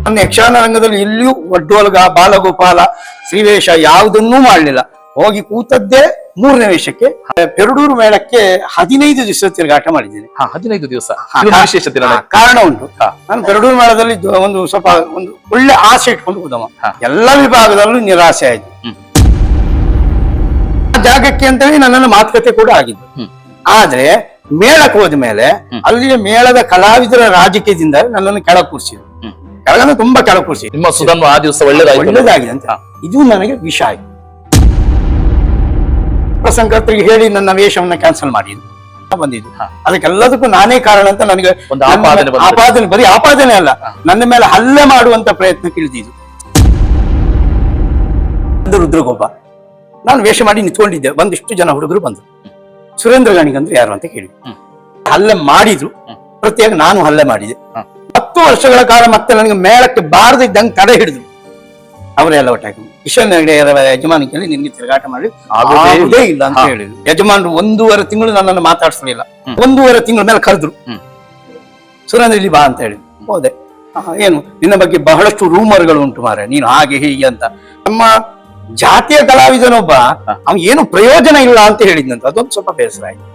ನನ್ನ ಯಕ್ಷಗಾನ ರಂಗದಲ್ಲಿ ಎಲ್ಲಿಯೂ ಒಡ್ಡೋಲ್ಗ, ಬಾಲಗೋಪಾಲ, ಶ್ರೀವೇಷ ಯಾವುದನ್ನೂ ಮಾಡಲಿಲ್ಲ. ಹೋಗಿ ಕೂತದ್ದೇ 3ನೇ ವೇಷಕ್ಕೆ. ಪೆರಡೂರು ಮೇಳಕ್ಕೆ 15 ದಿವಸ ತಿರುಗಾಟ ಮಾಡಿದ್ದೇನೆ. 15 ದಿವಸ ಕಾರಣ ಉಂಟು. ನಾನು ಪೆರಡೂರು ಮೇಳದಲ್ಲಿ ಒಂದು ಒಳ್ಳೆ ಆಸೆ ಇಟ್ಕೊಂಡು ಕೂದವ. ಎಲ್ಲ ವಿಭಾಗದಲ್ಲೂ ನಿರಾಸೆ ಆಯ್ತು. ಜಾಗಕ್ಕೆ ಅಂತೇಳಿ ನನ್ನನ್ನು ಮಾತುಕತೆ ಕೂಡ ಆಗಿದ್ದು. ಆದ್ರೆ ಮೇಳಕ್ಕೆ ಹೋದ ಮೇಲೆ ಅಲ್ಲಿಯ ಮೇಳದ ಕಲಾವಿದರ ರಾಜಕೀಯದಿಂದ ನನ್ನನ್ನು ಕೆಳಗೆ ಕೂರಿಸಿದ್ರು. ಕೆಳಗನ್ನು ತುಂಬಾ ಕೆಳಗೆ ಕೂರಿಸಿದ್ರು. ನಿಮ್ಮ ಸುಧನ್ವ ಆ ದಿವಸ ಒಳ್ಳೆದಾಗಿದೆ ಅಂತ. ಇದು ನನಗೆ ವಿಷ ಆಯ್ತು. ಪ್ರಸಂಗರ್ತರಿಗೆ ಹೇಳಿ ನನ್ನ ವೇಷವನ್ನ ಕ್ಯಾನ್ಸಲ್ ಮಾಡಿದ್ದು ಬಂದಿದ್ದು. ಅದಕ್ಕೆಲ್ಲದಕ್ಕೂ ನಾನೇ ಕಾರಣ ಅಂತ ನನಗೆ ಆಪಾದನೆ, ಬರೀ ಆಪಾದನೆ ಅಲ್ಲ, ನನ್ನ ಮೇಲೆ ಹಲ್ಲೆ ಮಾಡುವಂತ ಪ್ರಯತ್ನ ಇಳಿದಿದ್ದು. ರುದ್ರಗೊಬ್ಬ ನಾನು ವೇಷ ಮಾಡಿ ನಿಂತ್ಕೊಂಡಿದ್ದೆ. ಒಂದಿಷ್ಟು ಜನ ಹುಡುಗರು ಬಂದ್ರು. ಸುರೇಂದ್ರ ಗಾಣಿಗಂದ್ರೆ ಯಾರು ಅಂತ ಕೇಳಿ ಹಲ್ಲೆ ಮಾಡಿದ್ರು. ಪ್ರತ್ಯೇಕ ನಾನು ಹಲ್ಲೆ ಮಾಡಿದೆ. 10 ವರ್ಷಗಳ ಕಾಲ ಮತ್ತೆ ನನಗೆ ಮೇಳಕ್ಕೆ ಬಾರದಿದ್ದಂಗೆ ತಡೆ ಹಿಡಿದ್ರು. ಅವರೆಲ್ಲ ಒಟ್ಟಾಗಿ ಕಿಶನ್ ಯಜಮಾನ ಕೇಳಿ ನಿನ್ಗೆ ತಿರುಗಾಟ ಮಾಡಿ ಆಗುದೇ ಇಲ್ಲ ಅಂತ ಹೇಳಿದ್ರು. ಯಜಮಾನರು 1.5 ತಿಂಗಳು ನನ್ನನ್ನು ಮಾತಾಡ್ಸಲಿಲ್ಲ. 1.5 ತಿಂಗಳ ಮೇಲೆ ಕರೆದ್ರು. ಸುರೇಂದ್ರ ಇಲ್ಲಿ ಬಾ ಅಂತ ಹೇಳಿ ಹೋದೆ. ಏನು ನಿನ್ನ ಬಗ್ಗೆ ಬಹಳಷ್ಟು ರೂಮರ್ಗಳು ಉಂಟು ಮಾರೆ, ನೀನು ಹಾಗೆ ಹೀಗೆ ಅಂತ. ನಮ್ಮ ಜಾತಿಯ ಕಲಾವಿದನೊಬ್ಬ ಅವ್ನು ಏನು ಪ್ರಯೋಜನ ಇಲ್ಲ ಅಂತ ಹೇಳಿದ್ನಂತ. ಅದೊಂದು ಸ್ವಲ್ಪ ಬೇಸರ ಆಯ್ತು.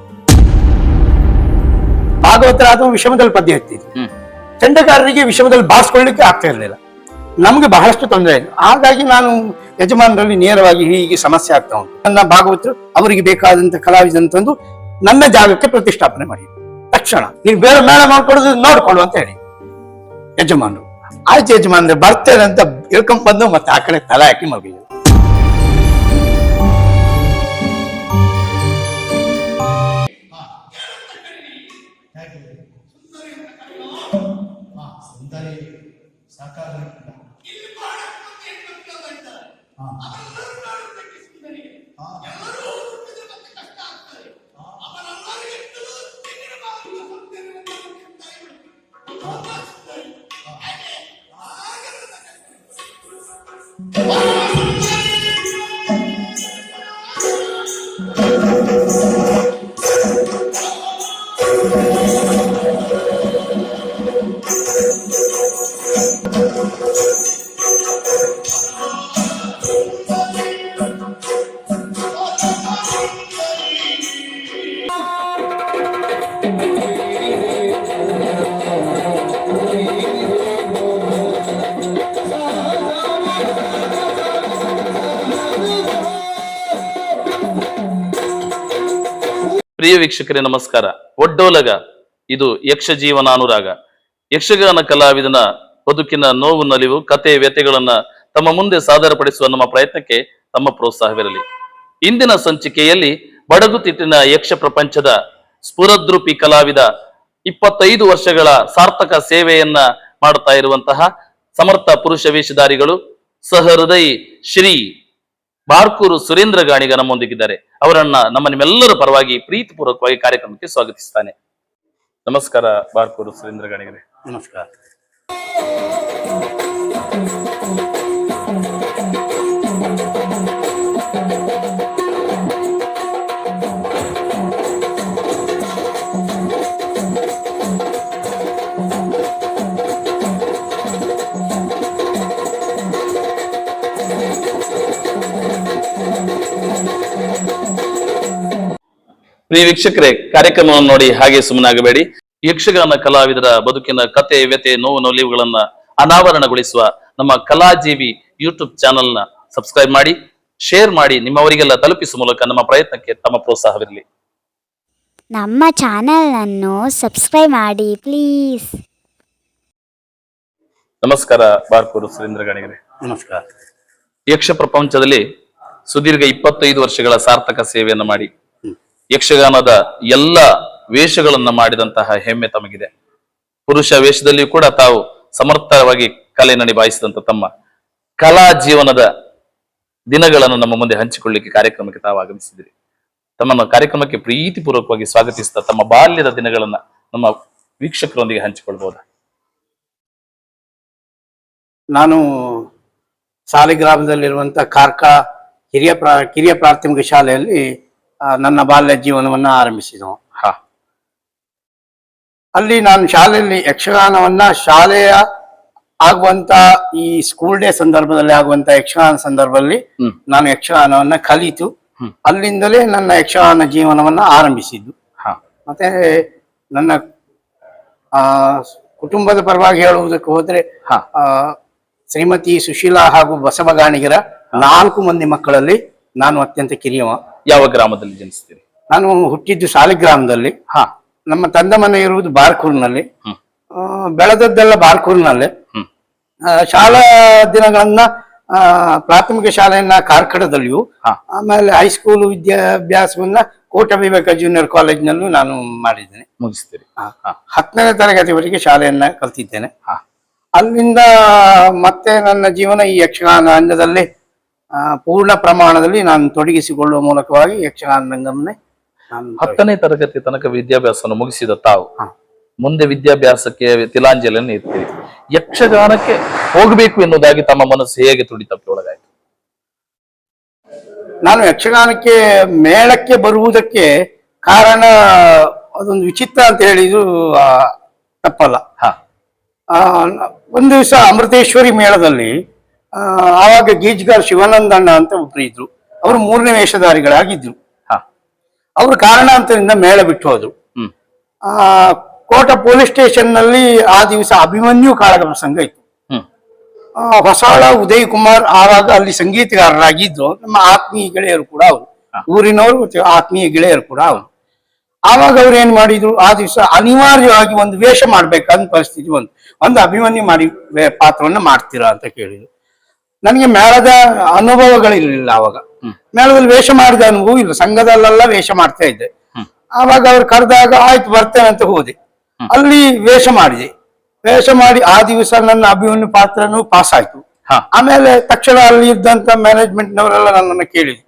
ಭಾಗವತರ ಅಥವಾ ವಿಷಮದಲ್ಲಿ ಪದ್ಯ ಹೇಳ್ತಿದ್ರು. ಚಂಡಗಾರರಿಗೆ ವಿಷಮದಲ್ಲಿ ಬಾರಿಸ್ಕೊಳ್ಳಿಕ್ಕೆ ಆಗ್ತಾ ಇರಲಿಲ್ಲ. ನಮ್ಗೆ ಬಹಳಷ್ಟು ತೊಂದರೆ ಆಯ್ತು. ಹಾಗಾಗಿ ನಾನು ಯಜಮಾನರಲ್ಲಿ ನೇರವಾಗಿ ಹೀಗೆ ಸಮಸ್ಯೆ ಆಗ್ತಾ ಉಂಟು. ನನ್ನ ಭಾಗವತರು ಅವರಿಗೆ ಬೇಕಾದಂತ ಕಲಾವಿದನ್ ತಂದು ನನ್ನ ಜಾಗಕ್ಕೆ ಪ್ರತಿಷ್ಠಾಪನೆ ಮಾಡಿ ತಕ್ಷಣ ನೀನು ಬೇರೆ ಮೇಳ ಮಾಡ್ಕೊಡೋದು ನೋಡ್ಕೊಳ್ಳು ಅಂತ ಹೇಳಿ ಯಜಮಾನರು. ಆಯ್ತು ಯಜಮಾನ್ರೆ ಬರ್ತೇನೆ ಅಂತ ಹೇಳ್ಕೊಂಡ್ ಬಂದು ಮತ್ತೆ ಆ ಕಡೆ ತಲೆ ಹಾಕಿ ಮಲಗಿದ್ರು. ಪ್ರಿಯ ವೀಕ್ಷಕರೇ ನಮಸ್ಕಾರ. ಒಡ್ಡೋಲಗ ಇದು ಯಕ್ಷ ಜೀವನಾನುರಾಗ. ಯಕ್ಷಗಾನ ಕಲಾವಿದನ ಬದುಕಿನ ನೋವು ನಲಿವು ಕತೆ ವ್ಯತೆಗಳನ್ನ ತಮ್ಮ ಮುಂದೆ ಸಾದರಪಡಿಸುವ ನಮ್ಮ ಪ್ರಯತ್ನಕ್ಕೆ ತಮ್ಮ ಪ್ರೋತ್ಸಾಹವಿರಲಿ. ಇಂದಿನ ಸಂಚಿಕೆಯಲ್ಲಿ ಬಡಗುತಿಟ್ಟಿನ ಯಕ್ಷ ಪ್ರಪಂಚದ ಸ್ಫುರದ್ರೂಪಿ ಕಲಾವಿದ 25 ವರ್ಷಗಳ ಸಾರ್ಥಕ ಸೇವೆಯನ್ನ ಮಾಡುತ್ತಾ ಇರುವಂತಹ ಸಮರ್ಥ ಪುರುಷ ವೇಷಧಾರಿಗಳು ಸಹೃದಯಿ ಶ್ರೀ ಬಾರ್ಕೂರು ಸುರೇಂದ್ರ ಗಾಣಿಗ ನಮ್ಮೊಂದಿಗಿದ್ದಾರೆ. ಅವರನ್ನ ನಿಮ್ಮೆಲ್ಲರ ಪರವಾಗಿ ಪ್ರೀತಿಪೂರ್ವಕವಾಗಿ ಕಾರ್ಯಕ್ರಮಕ್ಕೆ ಸ್ವಾಗತಿಸ್ತಾನೆ. ನಮಸ್ಕಾರ ಬಾರ್ಕೂರು ಸುರೇಂದ್ರ ಗಾಣಿಗರೇ. ನಮಸ್ಕಾರ. ಪ್ರಿಯ ವೀಕ್ಷಕರೇ, ಕಾರ್ಯಕ್ರಮವನ್ನು ನೋಡಿ ಹಾಗೆ ಸುಮ್ಮನಾಗಬೇಡಿ. ಯಕ್ಷಗಾನ ಕಲಾವಿದರ ಬದುಕಿನ ಕತೆ ವ್ಯತೆ ನೋವು ನಲಿವುಗಳನ್ನ ಅನಾವರಣಗೊಳಿಸುವ ನಮ್ಮ ಕಲಾಜೀವಿ ಯೂಟ್ಯೂಬ್ ಚಾನೆಲ್ ನ ಸಬ್ಸ್ಕ್ರೈಬ್ ಮಾಡಿ, ಶೇರ್ ಮಾಡಿ, ನಿಮ್ಮವರಿಗೆಲ್ಲ ತಲುಪಿಸುವ ಮೂಲಕ ನಮ್ಮ ಪ್ರಯತ್ನಕ್ಕೆ ತಮ್ಮ ಪ್ರೋತ್ಸಾಹವಿರಲಿ. ನಮ್ಮ ಚಾನೆಲ್ ಅನ್ನು ಸಬ್ಸ್ಕ್ರೈಬ್ ಮಾಡಿ ಪ್ಲೀಸ್. ನಮಸ್ಕಾರ ಬಾರ್ಕೂರು ಸುರೇಂದ್ರ ಗಾಣಿಗರೇ. ನಮಸ್ಕಾರ. ಯಕ್ಷ ಪ್ರಪಂಚದಲ್ಲಿ ಸುದೀರ್ಘ 25 ವರ್ಷಗಳ ಸಾರ್ಥಕ ಸೇವೆಯನ್ನು ಮಾಡಿ ಯಕ್ಷಗಾನದ ಎಲ್ಲ ವೇಷಗಳನ್ನ ಮಾಡಿದಂತಹ ಹೆಮ್ಮೆ ತಮಗಿದೆ. ಪುರುಷ ವೇಷದಲ್ಲಿಯೂ ಕೂಡ ತಾವು ಸಮರ್ಥವಾಗಿ ಕಲೆ ನಿಭಾಯಿಸಿದಂತ ತಮ್ಮ ಕಲಾ ಜೀವನದ ದಿನಗಳನ್ನು ನಮ್ಮ ಮುಂದೆ ಹಂಚಿಕೊಳ್ಳಿಕ್ಕೆ ಕಾರ್ಯಕ್ರಮಕ್ಕೆ ತಾವು ಆಗಮಿಸಿದಿರಿ. ತಮ್ಮನ್ನು ಕಾರ್ಯಕ್ರಮಕ್ಕೆ ಪ್ರೀತಿಪೂರ್ವಕವಾಗಿ ಸ್ವಾಗತಿಸಿದ ತಮ್ಮ ಬಾಲ್ಯದ ದಿನಗಳನ್ನ ನಮ್ಮ ವೀಕ್ಷಕರೊಂದಿಗೆ ಹಂಚಿಕೊಳ್ಬಹುದಾ? ನಾನು ಸಾಲಿಗ್ರಾಮದಲ್ಲಿರುವಂತಹ ಕಾರ್ಕ ಕಿರಿಯ ಪ್ರಾಥಮಿಕ ಶಾಲೆಯಲ್ಲಿ ನನ್ನ ಬಾಲ್ಯ ಜೀವನವನ್ನ ಆರಂಭಿಸಿದವು. ಅಲ್ಲಿ ನಾನು ಶಾಲೆಯಲ್ಲಿ ಯಕ್ಷಗಾನವನ್ನ ಶಾಲೆಯ ಆಗುವಂತ ಈ ಸ್ಕೂಲ್ ಡೇ ಸಂದರ್ಭದಲ್ಲಿ ಆಗುವಂತ ಯಕ್ಷಗಾನ ಸಂದರ್ಭದಲ್ಲಿ ನಾನು ಯಕ್ಷಗಾನವನ್ನ ಕಲಿತು ಅಲ್ಲಿಂದಲೇ ನನ್ನ ಯಕ್ಷಗಾನ ಜೀವನವನ್ನ ಆರಂಭಿಸಿದ್ದು. ಮತ್ತೆ ನನ್ನ ಕುಟುಂಬದ ಪರವಾಗಿ ಹೇಳುವುದಕ್ಕೆ ಹೋದ್ರೆ ಶ್ರೀಮತಿ ಸುಶೀಲಾ ಹಾಗೂ ಬಸವಗಾಣಿಗರ 4 ಮಂದಿ ಮಕ್ಕಳಲ್ಲಿ ನಾನು ಅತ್ಯಂತ ಕಿರಿಯವ. ಯಾವ ಗ್ರಾಮದಲ್ಲಿ ಜನಿಸ್ತೀರಿ? ನಾನು ಹುಟ್ಟಿದ್ದು ಸಾಲಿಗ್ರಾಮದಲ್ಲಿ. ನಮ್ಮ ತಂದೆ ಮನೆ ಇರುವುದು ಬಾರ್ಕೂರ್ನಲ್ಲಿ. ಬೆಳೆದದ್ದೆಲ್ಲ ಬಾರ್ಕೂರ್ನಲ್ಲೇ. ಶಾಲಾ ದಿನಗಳನ್ನ ಪ್ರಾಥಮಿಕ ಶಾಲೆಯನ್ನ ಕಾರ್ಕಳದಲ್ಲಿಯೂ, ಆಮೇಲೆ ಹೈಸ್ಕೂಲ್ ವಿದ್ಯಾಭ್ಯಾಸವನ್ನ ಕೋಟ ವಿವೇಕ ಜೂನಿಯರ್ ಕಾಲೇಜ್ನಲ್ಲೂ ನಾನು ಮಾಡಿದ್ದೇನೆ. ಮುಗಿಸ್ತೀರಿ? 10ನೇ ತರಗತಿವರೆಗೆ ಶಾಲೆಯನ್ನ ಕಲ್ತಿದ್ದೇನೆ. ಅಲ್ಲಿಂದ ಮತ್ತೆ ನನ್ನ ಜೀವನ ಈ ಯಕ್ಷಗಾನ ರಂಗದಲ್ಲಿ ಪೂರ್ಣ ಪ್ರಮಾಣದಲ್ಲಿ ನಾನು ತೊಡಗಿಸಿಕೊಳ್ಳುವ ಮೂಲಕವಾಗಿ ಯಕ್ಷಗಾನ ರಂಗವನ್ನೇ 10ನೇ ತರಗತಿ ತನಕ ವಿದ್ಯಾಭ್ಯಾಸವನ್ನು ಮುಗಿಸಿದ ತಾವು ಮುಂದೆ ವಿದ್ಯಾಭ್ಯಾಸಕ್ಕೆ ತಿಲಾಂಜಲಿಯನ್ನು ಇರ್ತೀರಿ. ಯಕ್ಷಗಾನಕ್ಕೆ ಹೋಗಬೇಕು ಎನ್ನುವುದಾಗಿ ತಮ್ಮ ಮನಸ್ಸು ಹೇಗೆ ತುಡಿತಕ್ಕೆ ಒಳಗಾಯ್ತು? ನಾನು ಯಕ್ಷಗಾನಕ್ಕೆ ಮೇಳಕ್ಕೆ ಬರುವುದಕ್ಕೆ ಕಾರಣ ಅದೊಂದು ವಿಚಿತ್ರ ಅಂತ ಹೇಳಿದ್ರು ತಪ್ಪಲ್ಲ. ಒಂದು ದಿವಸ ಅಮೃತೇಶ್ವರಿ ಮೇಳದಲ್ಲಿ ಆವಾಗ ಗೀಜ್ಗಾರ್ ಶಿವಾನಂದಣ್ಣ ಅಂತ ಒಬ್ರು ಇದ್ರು. ಅವರು 3ನೇ ವೇಷಧಾರಿಗಳಾಗಿದ್ರು. ಅವರು ಕಾರಣಾಂತರದಿಂದ ಮೇಳ ಬಿಟ್ಟು ಹೋದ್ರು. ಕೋಟ ಪೊಲೀಸ್ ಸ್ಟೇಷನ್ ನಲ್ಲಿ ಆ ದಿವಸ ಅಭಿಮನ್ಯು ಕಾಳಗ ಪ್ರಸಂಗ ಇತ್ತು. ಹೊಸಾಳ ಉದಯ್ ಕುಮಾರ್ ಆವಾಗ ಅಲ್ಲಿ ಸಂಗೀತಗಾರರಾಗಿದ್ರು. ನಮ್ಮ ಆತ್ಮೀಯ ಗೆಳೆಯರು ಕೂಡ ಅವರು, ಊರಿನವರು ಮತ್ತೆ ಆತ್ಮೀಯ ಗೆಳೆಯರು ಕೂಡ ಅವರು. ಆವಾಗ ಅವ್ರು ಏನ್ ಮಾಡಿದ್ರು, ಆ ದಿವಸ ಅನಿವಾರ್ಯವಾಗಿ ಒಂದು ವೇಷ ಮಾಡ್ಬೇಕಂತ ಪರಿಸ್ಥಿತಿ ಒಂದು ಅಭಿಮನ್ಯು ಮಾಡಿ ಪಾತ್ರವನ್ನ ಮಾಡ್ತೀರಾ ಅಂತ ಕೇಳಿದ್ರು. ನನಗೆ ಮೇಳದ ಅನುಭವಗಳಿರ್ಲಿಲ್ಲ ಆವಾಗ. ಮೇಳದಲ್ಲಿ ವೇಷ ಮಾಡಿದ ಅನುಭವ ಇಲ್ಲ. ಸಂಘದಲ್ಲೆಲ್ಲ ವೇಷ ಮಾಡ್ತಾ ಇದ್ದೆ. ಆವಾಗ ಅವ್ರು ಕರೆದಾಗ ಆಯ್ತು ಬರ್ತೇನೆ ಅಂತ ಹೋದೆ. ಅಲ್ಲಿ ವೇಷ ಮಾಡಿದೆ. ವೇಷ ಮಾಡಿ ಆ ದಿವಸ ನನ್ನ ಅಭಿಮನ್ಯು ಪಾತ್ರನೂ ಪಾಸ್ ಆಯ್ತು. ಆಮೇಲೆ ತಕ್ಷಣ ಅಲ್ಲಿ ಇದ್ದಂತ ಮ್ಯಾನೇಜ್ಮೆಂಟ್ ನವರೆಲ್ಲ ನನ್ನನ್ನು ಕೇಳಿದ್ರು,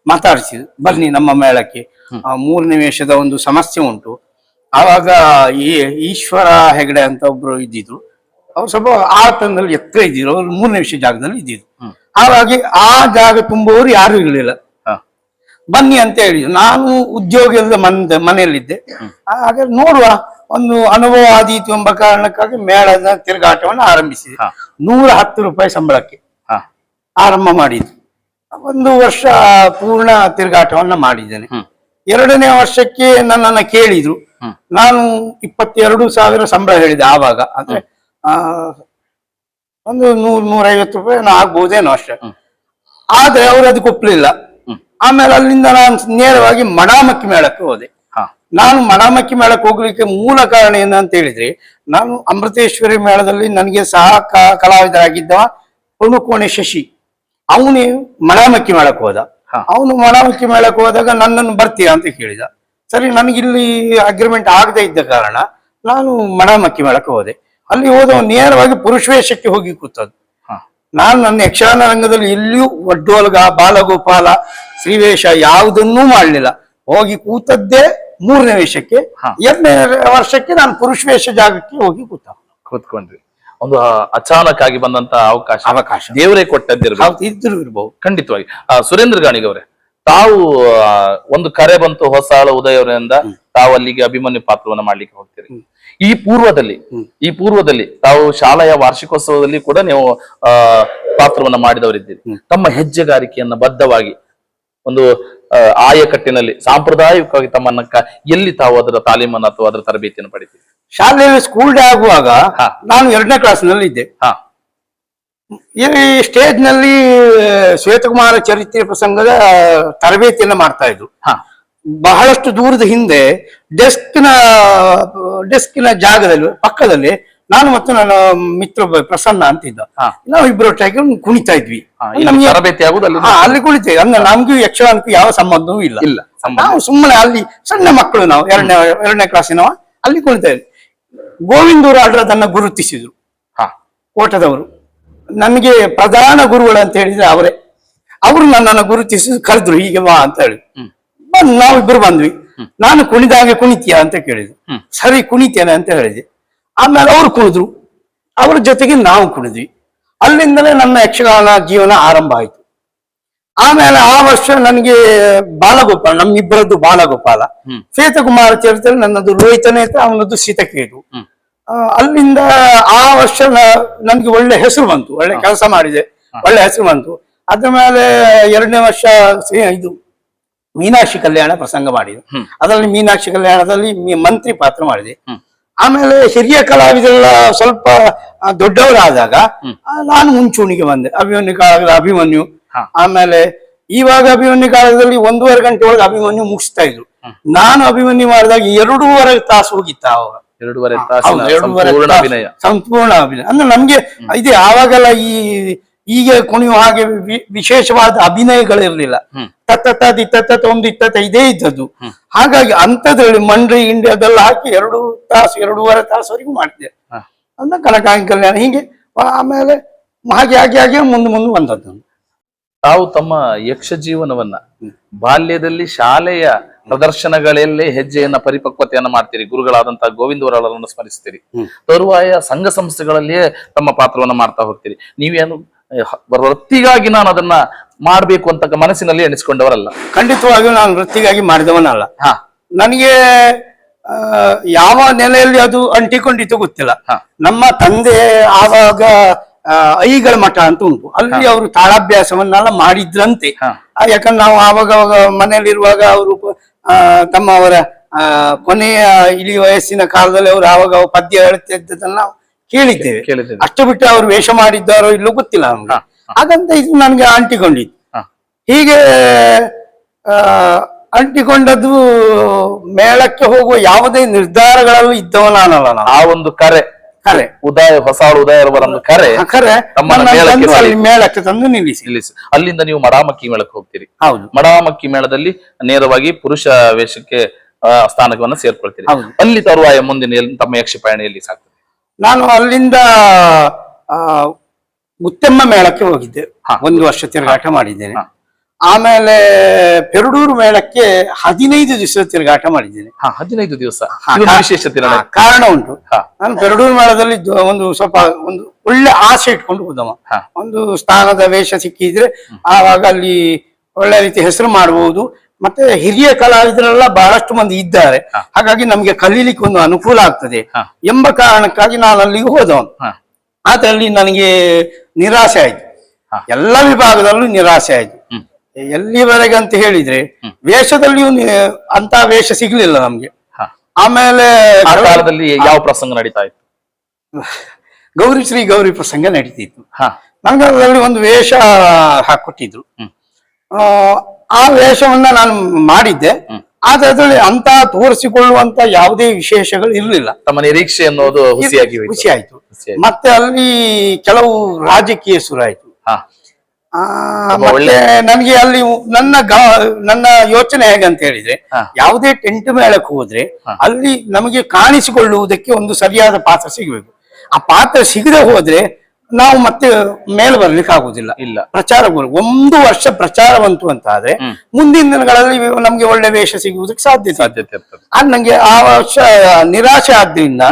ಮಾತಾಡಿಸಿದ್ರು, ಬನ್ನಿ ನಮ್ಮ ಮೇಳಕ್ಕೆ, 3ನೇ ವೇಷದ ಒಂದು ಸಮಸ್ಯೆ ಉಂಟು. ಆವಾಗ ಈ ಈಶ್ವರ ಹೆಗಡೆ ಅಂತ ಒಬ್ರು ಇದ್ದಿದ್ರು. ಅವ್ರು ಸ್ವಲ್ಪ ಆಟದಲ್ಲಿ ಎತ್ತರ ಇದ್ದಿದ್ರು. ಅವ್ರು 3ನೇ ವೇಷ ಜಾಗದಲ್ಲಿ ಇದ್ದಿದ್ರು. ಹಾಗಾಗಿ ಆ ಜಾಗ ತುಂಬುವವರು ಯಾರು ಇರಲಿಲ್ಲ. ಬನ್ನಿ ಅಂತ ಹೇಳಿದ್ರು. ನಾನು ಉದ್ಯೋಗದ ಮನೆಯಲ್ಲಿದ್ದೆ. ಹಾಗೆ ನೋಡುವ ಒಂದು ಅನುಭವ ಆದೀತು ಎಂಬ ಕಾರಣಕ್ಕಾಗಿ ಮೇಳದ ತಿರುಗಾಟವನ್ನು ಆರಂಭಿಸಿದೆ. 110 ರೂಪಾಯಿ ಸಂಬಳಕ್ಕೆ ಆರಂಭ ಮಾಡಿದ್ದು. 1 ವರ್ಷ ಪೂರ್ಣ ತಿರುಗಾಟವನ್ನ ಮಾಡಿದ್ದೇನೆ. 2ನೇ ವರ್ಷಕ್ಕೆ ನನ್ನನ್ನು ಕೇಳಿದ್ರು. ನಾನು 22,000 ಸಂಬಳ ಹೇಳಿದೆ ಆವಾಗ. ಅಂದ್ರೆ ಒಂದು 100-150 ರೂಪಾಯಿ ಆಗ್ಬಹುದೇನೋ ಅಷ್ಟೇ. ಆದ್ರೆ ಅವರು ಅದಕ್ಕೆ ಒಪ್ಪಲಿಲ್ಲ. ಆಮೇಲೆ ಅಲ್ಲಿಂದ ನಾನು ನೇರವಾಗಿ ಮಡಾಮಕ್ಕಿ ಮೇಳಕ್ಕೆ ಹೋದೆ. ನಾನು ಮಡಾಮಕ್ಕಿ ಮೇಳಕ್ಕೆ ಹೋಗ್ಲಿಕ್ಕೆ ಮೂಲ ಕಾರಣ ಏನಂತ ಹೇಳಿದ್ರೆ, ನಾನು ಅಮೃತೇಶ್ವರಿ ಮೇಳದಲ್ಲಿ ನನಗೆ ಸಹ ಕಲಾವಿದರಾಗಿದ್ದವ ಪುಣುಕೋಣೆ ಶಶಿ, ಅವನೇ ಮಡಾಮಕ್ಕಿ ಮೇಳಕ್ಕೆ ಹೋದ. ಅವನು ಮಡಾಮಕ್ಕಿ ಮೇಳಕ್ಕೆ ಹೋದಾಗ ನನ್ನನ್ನು ಬರ್ತೀಯಾ ಅಂತ ಕೇಳಿದ. ಸರಿ, ನನಗಿಲ್ಲಿ ಅಗ್ರಿಮೆಂಟ್ ಆಗದೆ ಇದ್ದ ಕಾರಣ ನಾನು ಮಡಾಮಕ್ಕಿ ಮೇಳಕ್ಕೆ ಹೋದೆ. ಅಲ್ಲಿ ಹೋದವ ನೇರವಾಗಿ ಪುರುಷ ವೇಷಕ್ಕೆ ಹೋಗಿ ಕೂತದ್ದು. ನಾನು ನನ್ನ ಯಕ್ಷಗಾನ ರಂಗದಲ್ಲಿ ಎಲ್ಲಿಯೂ ಒಡ್ಡೋಲ್ಗ, ಬಾಲಗೋಪಾಲ, ಶ್ರೀವೇಷ ಯಾವುದನ್ನೂ ಮಾಡಲಿಲ್ಲ. ಹೋಗಿ ಕೂತದ್ದೇ 3ನೇ ವೇಷಕ್ಕೆ. 2ನೇ ವರ್ಷಕ್ಕೆ ನಾನು ಪುರುಷ ವೇಷ ಜಾಗಕ್ಕೆ ಹೋಗಿ ಕೂತ್ಕೊಂಡ್ರಿ. ಒಂದು ಅಚಾನಕ್ ಆಗಿ ಬಂದಂತ ಅವಕಾಶ ದೇವರೇ ಕೊಟ್ಟದ್ದಿರ್ಬೋದು. ಖಂಡಿತವಾಗಿ. ಸುರೇಂದ್ರ ಗಾಣಿಗವ್ರೆ, ತಾವು ಒಂದು ಕರೆ ಬಂತು ಹೊಸಾಳ ಉದಯವರಿಂದ, ತಾವು ಅಲ್ಲಿಗೆ ಅಭಿಮನ್ಯು ಪಾತ್ರವನ್ನ ಮಾಡ್ಲಿಕ್ಕೆ ಹೋಗ್ತೀರಿ. ಈ ಪೂರ್ವದಲ್ಲಿ ತಾವು ಶಾಲೆಯ ವಾರ್ಷಿಕೋತ್ಸವದಲ್ಲಿ ಕೂಡ ನೀವು ಪಾತ್ರವನ್ನ ಮಾಡಿದವರಿದ್ದೀರಿ. ತಮ್ಮ ಹೆಜ್ಜೆಗಾರಿಕೆಯನ್ನ ಬದ್ಧವಾಗಿ ಒಂದು ಆಯಕಟ್ಟಿನಲ್ಲಿ ಸಾಂಪ್ರದಾಯಿಕವಾಗಿ ತಮ್ಮನ್ನ ಎಲ್ಲಿ ತಾವು ಅದರ ತಾಲೀಮನ್ನು ಅಥವಾ ಅದರ ತರಬೇತಿಯನ್ನು ಪಡಿತೀರಿ? ಶಾಲೆಯಲ್ಲಿ ಸ್ಕೂಲ್ ಡೇ ಆಗುವಾಗ ನಾನು 2ನೇ ಕ್ಲಾಸ್ನಲ್ಲಿ ಇದ್ದೆ. ಈ ಸ್ಟೇಜ್ ನಲ್ಲಿ ಶ್ವೇತಕುಮಾರ ಚರಿತ್ರೆ ಪ್ರಸಂಗದ ತರಬೇತಿಯನ್ನ ಮಾಡ್ತಾ ಇದ್ರು. ಬಹಳಷ್ಟು ದೂರದ ಹಿಂದೆ ಡೆಸ್ಕಿನ ಜಾಗದಲ್ಲಿ ಪಕ್ಕದಲ್ಲಿ ನಾನು ಮತ್ತು ನನ್ನ ಮಿತ್ರ ಪ್ರಸನ್ನ ಅಂತಿದ್ದ, ನಾವು ಇಬ್ಬರು ಒಟ್ಟಾಗಿ ಕುಣಿತಾ ಇದ್ವಿ. ತರಬೇತಿ ಅಲ್ಲಿ ಕುಳಿತೇವೆ. ಅಂದ್ರೆ ನಮ್ಗೂ ಯಕ್ಷಗಾನಕ್ಕೂ ಯಾವ ಸಂಬಂಧವೂ ಇಲ್ಲ. ನಾವು ಸುಮ್ಮನೆ ಅಲ್ಲಿ ಸಣ್ಣ ಮಕ್ಕಳು, ನಾವು 2ನೇ ಕ್ಲಾಸಿನವ, ಅಲ್ಲಿ ಕುಳಿತಾ ಇದ್ವಿ. ಗೋವಿಂದೂರು ಆಡ್ರ ಅದನ್ನ ಗುರುತಿಸಿದ್ರು, ಕೋಟದವರು. ನನಗೆ ಪ್ರಧಾನ ಗುರುಗಳು ಅಂತ ಹೇಳಿದ್ರೆ ಅವರೇ. ಅವರು ನನ್ನನ್ನು ಗುರುತಿಸಿ ಕರೆದ್ರು, ಹೀಗೆ ಬಾ ಅಂತ ಹೇಳಿ. ನಾವಿಬ್ರು ಬಂದ್ವಿ. ನಾನು ಕುಣಿದಾಗೆ ಕುಣಿತೀಯಾ ಅಂತ ಕೇಳಿದ್ರು. ಸರಿ ಕುಣಿತೇನೆ ಅಂತ ಹೇಳಿದೆ. ಆಮೇಲೆ ಅವ್ರು ಕುಣಿದ್ರು, ಅವ್ರ ಜೊತೆಗೆ ನಾವು ಕುಣಿದ್ವಿ. ಅಲ್ಲಿಂದಲೇ ನನ್ನ ಯಕ್ಷಗಾನ ಜೀವನ ಆರಂಭ ಆಯ್ತು. ಆಮೇಲೆ ಆ ವರ್ಷ ನನಗೆ ಬಾಲಗೋಪಾಲ, ನಮ್ಮಿಬ್ಬರದ್ದು ಬಾಲಗೋಪಾಲ, ಶ್ವೇತಕುಮಾರ ಚರಿತ್ರೆ ನನ್ನದು ರೋಹಿತನೇತ್ರ, ಅವನದ್ದು ಸೀತಕೇತು. ಅಲ್ಲಿಂದ ಆ ವರ್ಷ ನನ್ಗೆ ಒಳ್ಳೆ ಹೆಸರು ಬಂತು, ಒಳ್ಳೆ ಕೆಲಸ ಮಾಡಿದೆ, ಒಳ್ಳೆ ಹೆಸರು ಬಂತು. ಅದ್ರ ಮೇಲೆ 2ನೇ ವರ್ಷ ಇದು ಮೀನಾಕ್ಷಿ ಕಲ್ಯಾಣ ಪ್ರಸಂಗ ಮಾಡಿದೆ. ಅದರಲ್ಲಿ ಮೀನಾಕ್ಷಿ ಕಲ್ಯಾಣದಲ್ಲಿ ಮಂತ್ರಿ ಪಾತ್ರ ಮಾಡಿದೆ. ಆಮೇಲೆ ಹಿರಿಯ ಕಲಾವಿದರೆಲ್ಲ ಸ್ವಲ್ಪ ದೊಡ್ಡವರಾದಾಗ ನಾನು ಮುಂಚೂಣಿಗೆ ಬಂದೆ. ಅಭಿಮನ್ಯು ಕಾಲದ ಅಭಿಮನ್ಯು, ಆಮೇಲೆ ಇವಾಗ ಅಭಿಮನ್ಯು ಕಾಲದಲ್ಲಿ 1.5 ಗಂಟೆ ಒಳಗೆ ಅಭಿಮನ್ಯು ಮುಗಿಸ್ತಾ ಇದ್ರು. ನಾನು ಅಭಿಮನ್ಯು ಮಾಡಿದಾಗ 2.5 ತಾಸು ಹೋಗಿತ್ತ ಅವಾಗ. 2.5 ತಾಸಿನ ಸಂಪೂರ್ಣ ಅಭಿನಯ ಅಂದ್ರೆ ನಮ್ಗೆ ಇದೆ. ಆವಾಗೆಲ್ಲ ಈಗ ಕುಣಿಯುವ ಹಾಗೆ ವಿಶೇಷವಾದ ಅಭಿನಯಗಳಿರ್ಲಿಲ್ಲ. ತತ್ತ ಒಂದು ಇತ್ತ ಇದೇ ಇದ್ದದ್ದು. ಹಾಗಾಗಿ ಅಂಥದ್ರಲ್ಲಿ ಮಂಡ್ರಿ ಗಿಂಡಿ ಅದೆಲ್ಲ ಹಾಕಿ 2 ತಾಸು 2.5 ತಾಸುವರೆಗೂ ಮಾಡಿದ್ದೆ ಅಂದ್ರೆ ಕನಕಾಂಗಿ ಕಲ್ಯಾಣ. ಹೀಗೆ ಆಮೇಲೆ ಹಾಗೆ ಮುಂದೆ ಬಂದದ್ದು. ತಾವು ತಮ್ಮ ಯಕ್ಷ ಜೀವನವನ್ನ ಬಾಲ್ಯದಲ್ಲಿ ಶಾಲೆಯ ಪ್ರದರ್ಶನಗಳಲ್ಲೇ ಹೆಜ್ಜೆಯನ್ನ ಪರಿಪಕ್ವತೆಯನ್ನ ಮಾಡ್ತೀರಿ, ಗುರುಗಳಾದಂತಹ ಗೋವಿಂದ ವರಳರನ್ನು ಸ್ಮರಿಸ್ತೀರಿ. ತರುವಾಯ ಸಂಘ ಸಂಸ್ಥೆಗಳಲ್ಲಿಯೇ ತಮ್ಮ ಪಾತ್ರವನ್ನ ಮಾಡ್ತಾ ಹೋಗ್ತೀರಿ. ನೀವೇನು ವೃತ್ತಿಗಾಗಿ ನಾನು ಅದನ್ನ ಮಾಡ್ಬೇಕು ಅಂತ ಮನಸ್ಸಿನಲ್ಲಿ ಎಣಿಸ್ಕೊಂಡವರಲ್ಲ. ಖಂಡಿತವಾಗಿಯೂ ನಾನು ವೃತ್ತಿಗಾಗಿ ಮಾಡಿದವನಲ್ಲ. ನನಗೆ ಯಾವ ನೆಲೆಯಲ್ಲಿ ಅದು ಅಂಟಿಕೊಂಡಿತ್ತು ಗೊತ್ತಿಲ್ಲ. ನಮ್ಮ ತಂದೆ ಆವಾಗ ಐಗಳ ಮಠ ಅಂತ ಉಂಟು, ಅಲ್ಲಿ ಅವರು ತಾಳಾಭ್ಯಾಸವನ್ನೆಲ್ಲ ಮಾಡಿದ್ರಂತೆ. ಯಾಕಂದ್ರೆ ನಾವು ಆವಾಗ ಮನೆಯಲ್ಲಿರುವಾಗ ಅವರು ತಮ್ಮವರ ಕೊನೆಯ ಇಳಿ ವಯಸ್ಸಿನ ಕಾಲದಲ್ಲಿ ಅವರು ಆವಾಗ ಪದ್ಯ ಹೇಳ್ತಿದ್ದದನ್ನ ನಾವು ಕೇಳಿದ್ದೇವೆ. ಅಷ್ಟು ಬಿಟ್ಟು ಅವರು ವೇಷ ಮಾಡಿದ್ದಾರೋ ಇಲ್ಲೋ ಗೊತ್ತಿಲ್ಲ ನಮ್ಗೆ. ಹಾಗಂತ ಇದು ನನಗೆ ಅಂಟಿಕೊಂಡಿತ್ತು. ಹೀಗೆ ಅಂಟಿಕೊಂಡದ್ದು ಮೇಳಕ್ಕೆ ಹೋಗುವ ಯಾವುದೇ ನಿರ್ಧಾರಗಳಲ್ಲೂ ಇದ್ದವ ನಾನಲ್ಲ. ಆ ಒಂದು ಕರೆ ಹೊಸ ಉದಯರವರನ್ನು ಕರೆ ಮೇಳಕ್ಕೆ ತಂದು ನಿಲ್ಲಿಸಿ ಅಲ್ಲಿಂದ ನೀವು ಮಡಾಮಕ್ಕಿ ಮೇಳಕ್ಕೆ ಹೋಗ್ತೀರಿ. ಹೌದು, ಮಡಾಮಕ್ಕಿ ಮೇಳದಲ್ಲಿ ನೇರವಾಗಿ ಪುರುಷ ವೇಷಕ್ಕೆ ಸ್ಥಾನವನ್ನು ಸೇರ್ಕೊಳ್ತೀರಿ. ಅಲ್ಲಿ ತರುವಾಯ ಮುಂದಿನ ತಮ್ಮ ಯಕ್ಷ ಪಯಣಿಯಲ್ಲಿ ಸಾಕು. ನಾನು ಅಲ್ಲಿಂದ ಮುತ್ತೆಮ್ಮ ಮೇಳಕ್ಕೆ ಹೋಗಿದ್ದೆ, 1 ವರ್ಷ ತಿರುಗಾಟ ಮಾಡಿದ್ದೇನೆ. ಆಮೇಲೆ ಪೆರಡೂರು ಮೇಳಕ್ಕೆ 15 ದಿವಸ ತಿರುಗಾಟ ಮಾಡಿದ್ದೇನೆ. 15 ದಿವಸ ವಿಶೇಷತೆ ಕಾರಣ ಉಂಟು. ನಾನು ಪೆರಡೂರು ಮೇಳದಲ್ಲಿ ಒಂದು ಒಳ್ಳೆ ಆಸೆ ಇಟ್ಕೊಂಡು ಹೋದವ. ಒಂದು ಸ್ಥಾನದ ವೇಷ ಸಿಕ್ಕಿದ್ರೆ ಆವಾಗ ಅಲ್ಲಿ ಒಳ್ಳೆ ರೀತಿ ಹೆಸರು ಮಾಡಬಹುದು. ಮತ್ತೆ ಹಿರಿಯ ಕಲಾವಿದರೆಲ್ಲ ಬಹಳಷ್ಟು ಮಂದಿ ಇದ್ದಾರೆ, ಹಾಗಾಗಿ ನಮ್ಗೆ ಕಲೀಲಿಕ್ಕೆ ಒಂದು ಅನುಕೂಲ ಆಗ್ತದೆ ಎಂಬ ಕಾರಣಕ್ಕಾಗಿ ನಾನು ಅಲ್ಲಿಗೆ ಹೋದವನು. ಅದರಲ್ಲಿ ನನಗೆ ನಿರಾಸೆ ಆಯ್ತು, ಎಲ್ಲ ವಿಭಾಗದಲ್ಲೂ ನಿರಾಸೆ ಆಯ್ತು. ಎಲ್ಲಿವರೆಗೆ ಅಂತ ಹೇಳಿದ್ರೆ ವೇಷದಲ್ಲಿಯೂ ಅಂತ ವೇಷ ಸಿಗ್ಲಿಲ್ಲ ನಮ್ಗೆ. ಆಮೇಲೆ ಯಾವ ಪ್ರಸಂಗ ನಡೀತಾ ಇತ್ತು? ಗೌರಿ ಪ್ರಸಂಗ ನಡೀತಿತ್ತು. ನಂಗೆ ಅದರಲ್ಲಿ ಒಂದು ವೇಷ ಹಾಕೊಟ್ಟಿದ್ರು. ಆ ವೇಷವನ್ನ ನಾನು ಮಾಡಿದ್ದೆ. ಆದ್ರೆ ಅದರಲ್ಲಿ ಅಂತ ತೋರಿಸಿಕೊಳ್ಳುವಂತ ಯಾವುದೇ ವಿಶೇಷಗಳು ಇರ್ಲಿಲ್ಲ. ತಮ್ಮ ನಿರೀಕ್ಷೆ ಅನ್ನೋದು ಖುಷಿ ಆಯ್ತು. ಮತ್ತೆ ಅಲ್ಲಿ ಕೆಲವು ರಾಜಕೀಯ ಶುರುವಾಯ್ತು. ಮತ್ತೆ ನನಗೆ ಅಲ್ಲಿ ನನ್ನ ಯೋಚನೆ ಹೇಗಂತ ಹೇಳಿದ್ರೆ, ಯಾವುದೇ ಟೆಂಟ್ ಮೇಳಕ್ಕೆ ಹೋದ್ರೆ ಅಲ್ಲಿ ನಮಗೆ ಕಾಣಿಸಿಕೊಳ್ಳುವುದಕ್ಕೆ ಒಂದು ಸರಿಯಾದ ಪಾತ್ರ ಸಿಗಬೇಕು. ಆ ಪಾತ್ರ ಸಿಗದೆ ಹೋದ್ರೆ ನಾವು ಮತ್ತೆ ಮೇಲೆ ಬರ್ಲಿಕ್ಕೆ ಆಗುದಿಲ್ಲ. ಪ್ರಚಾರ 1 ವರ್ಷ ಪ್ರಚಾರ ಬಂತು ಅಂತ ಆದ್ರೆ ಮುಂದಿನ ದಿನಗಳಲ್ಲಿ ನಮ್ಗೆ ಒಳ್ಳೆ ವೇಷ ಸಿಗುವುದಕ್ಕೆ ಸಾಧ್ಯತೆ ಇರ್ತದೆ. ನಂಗೆ ಆ ವರ್ಷ ನಿರಾಶೆ ಆದ್ರಿಂದ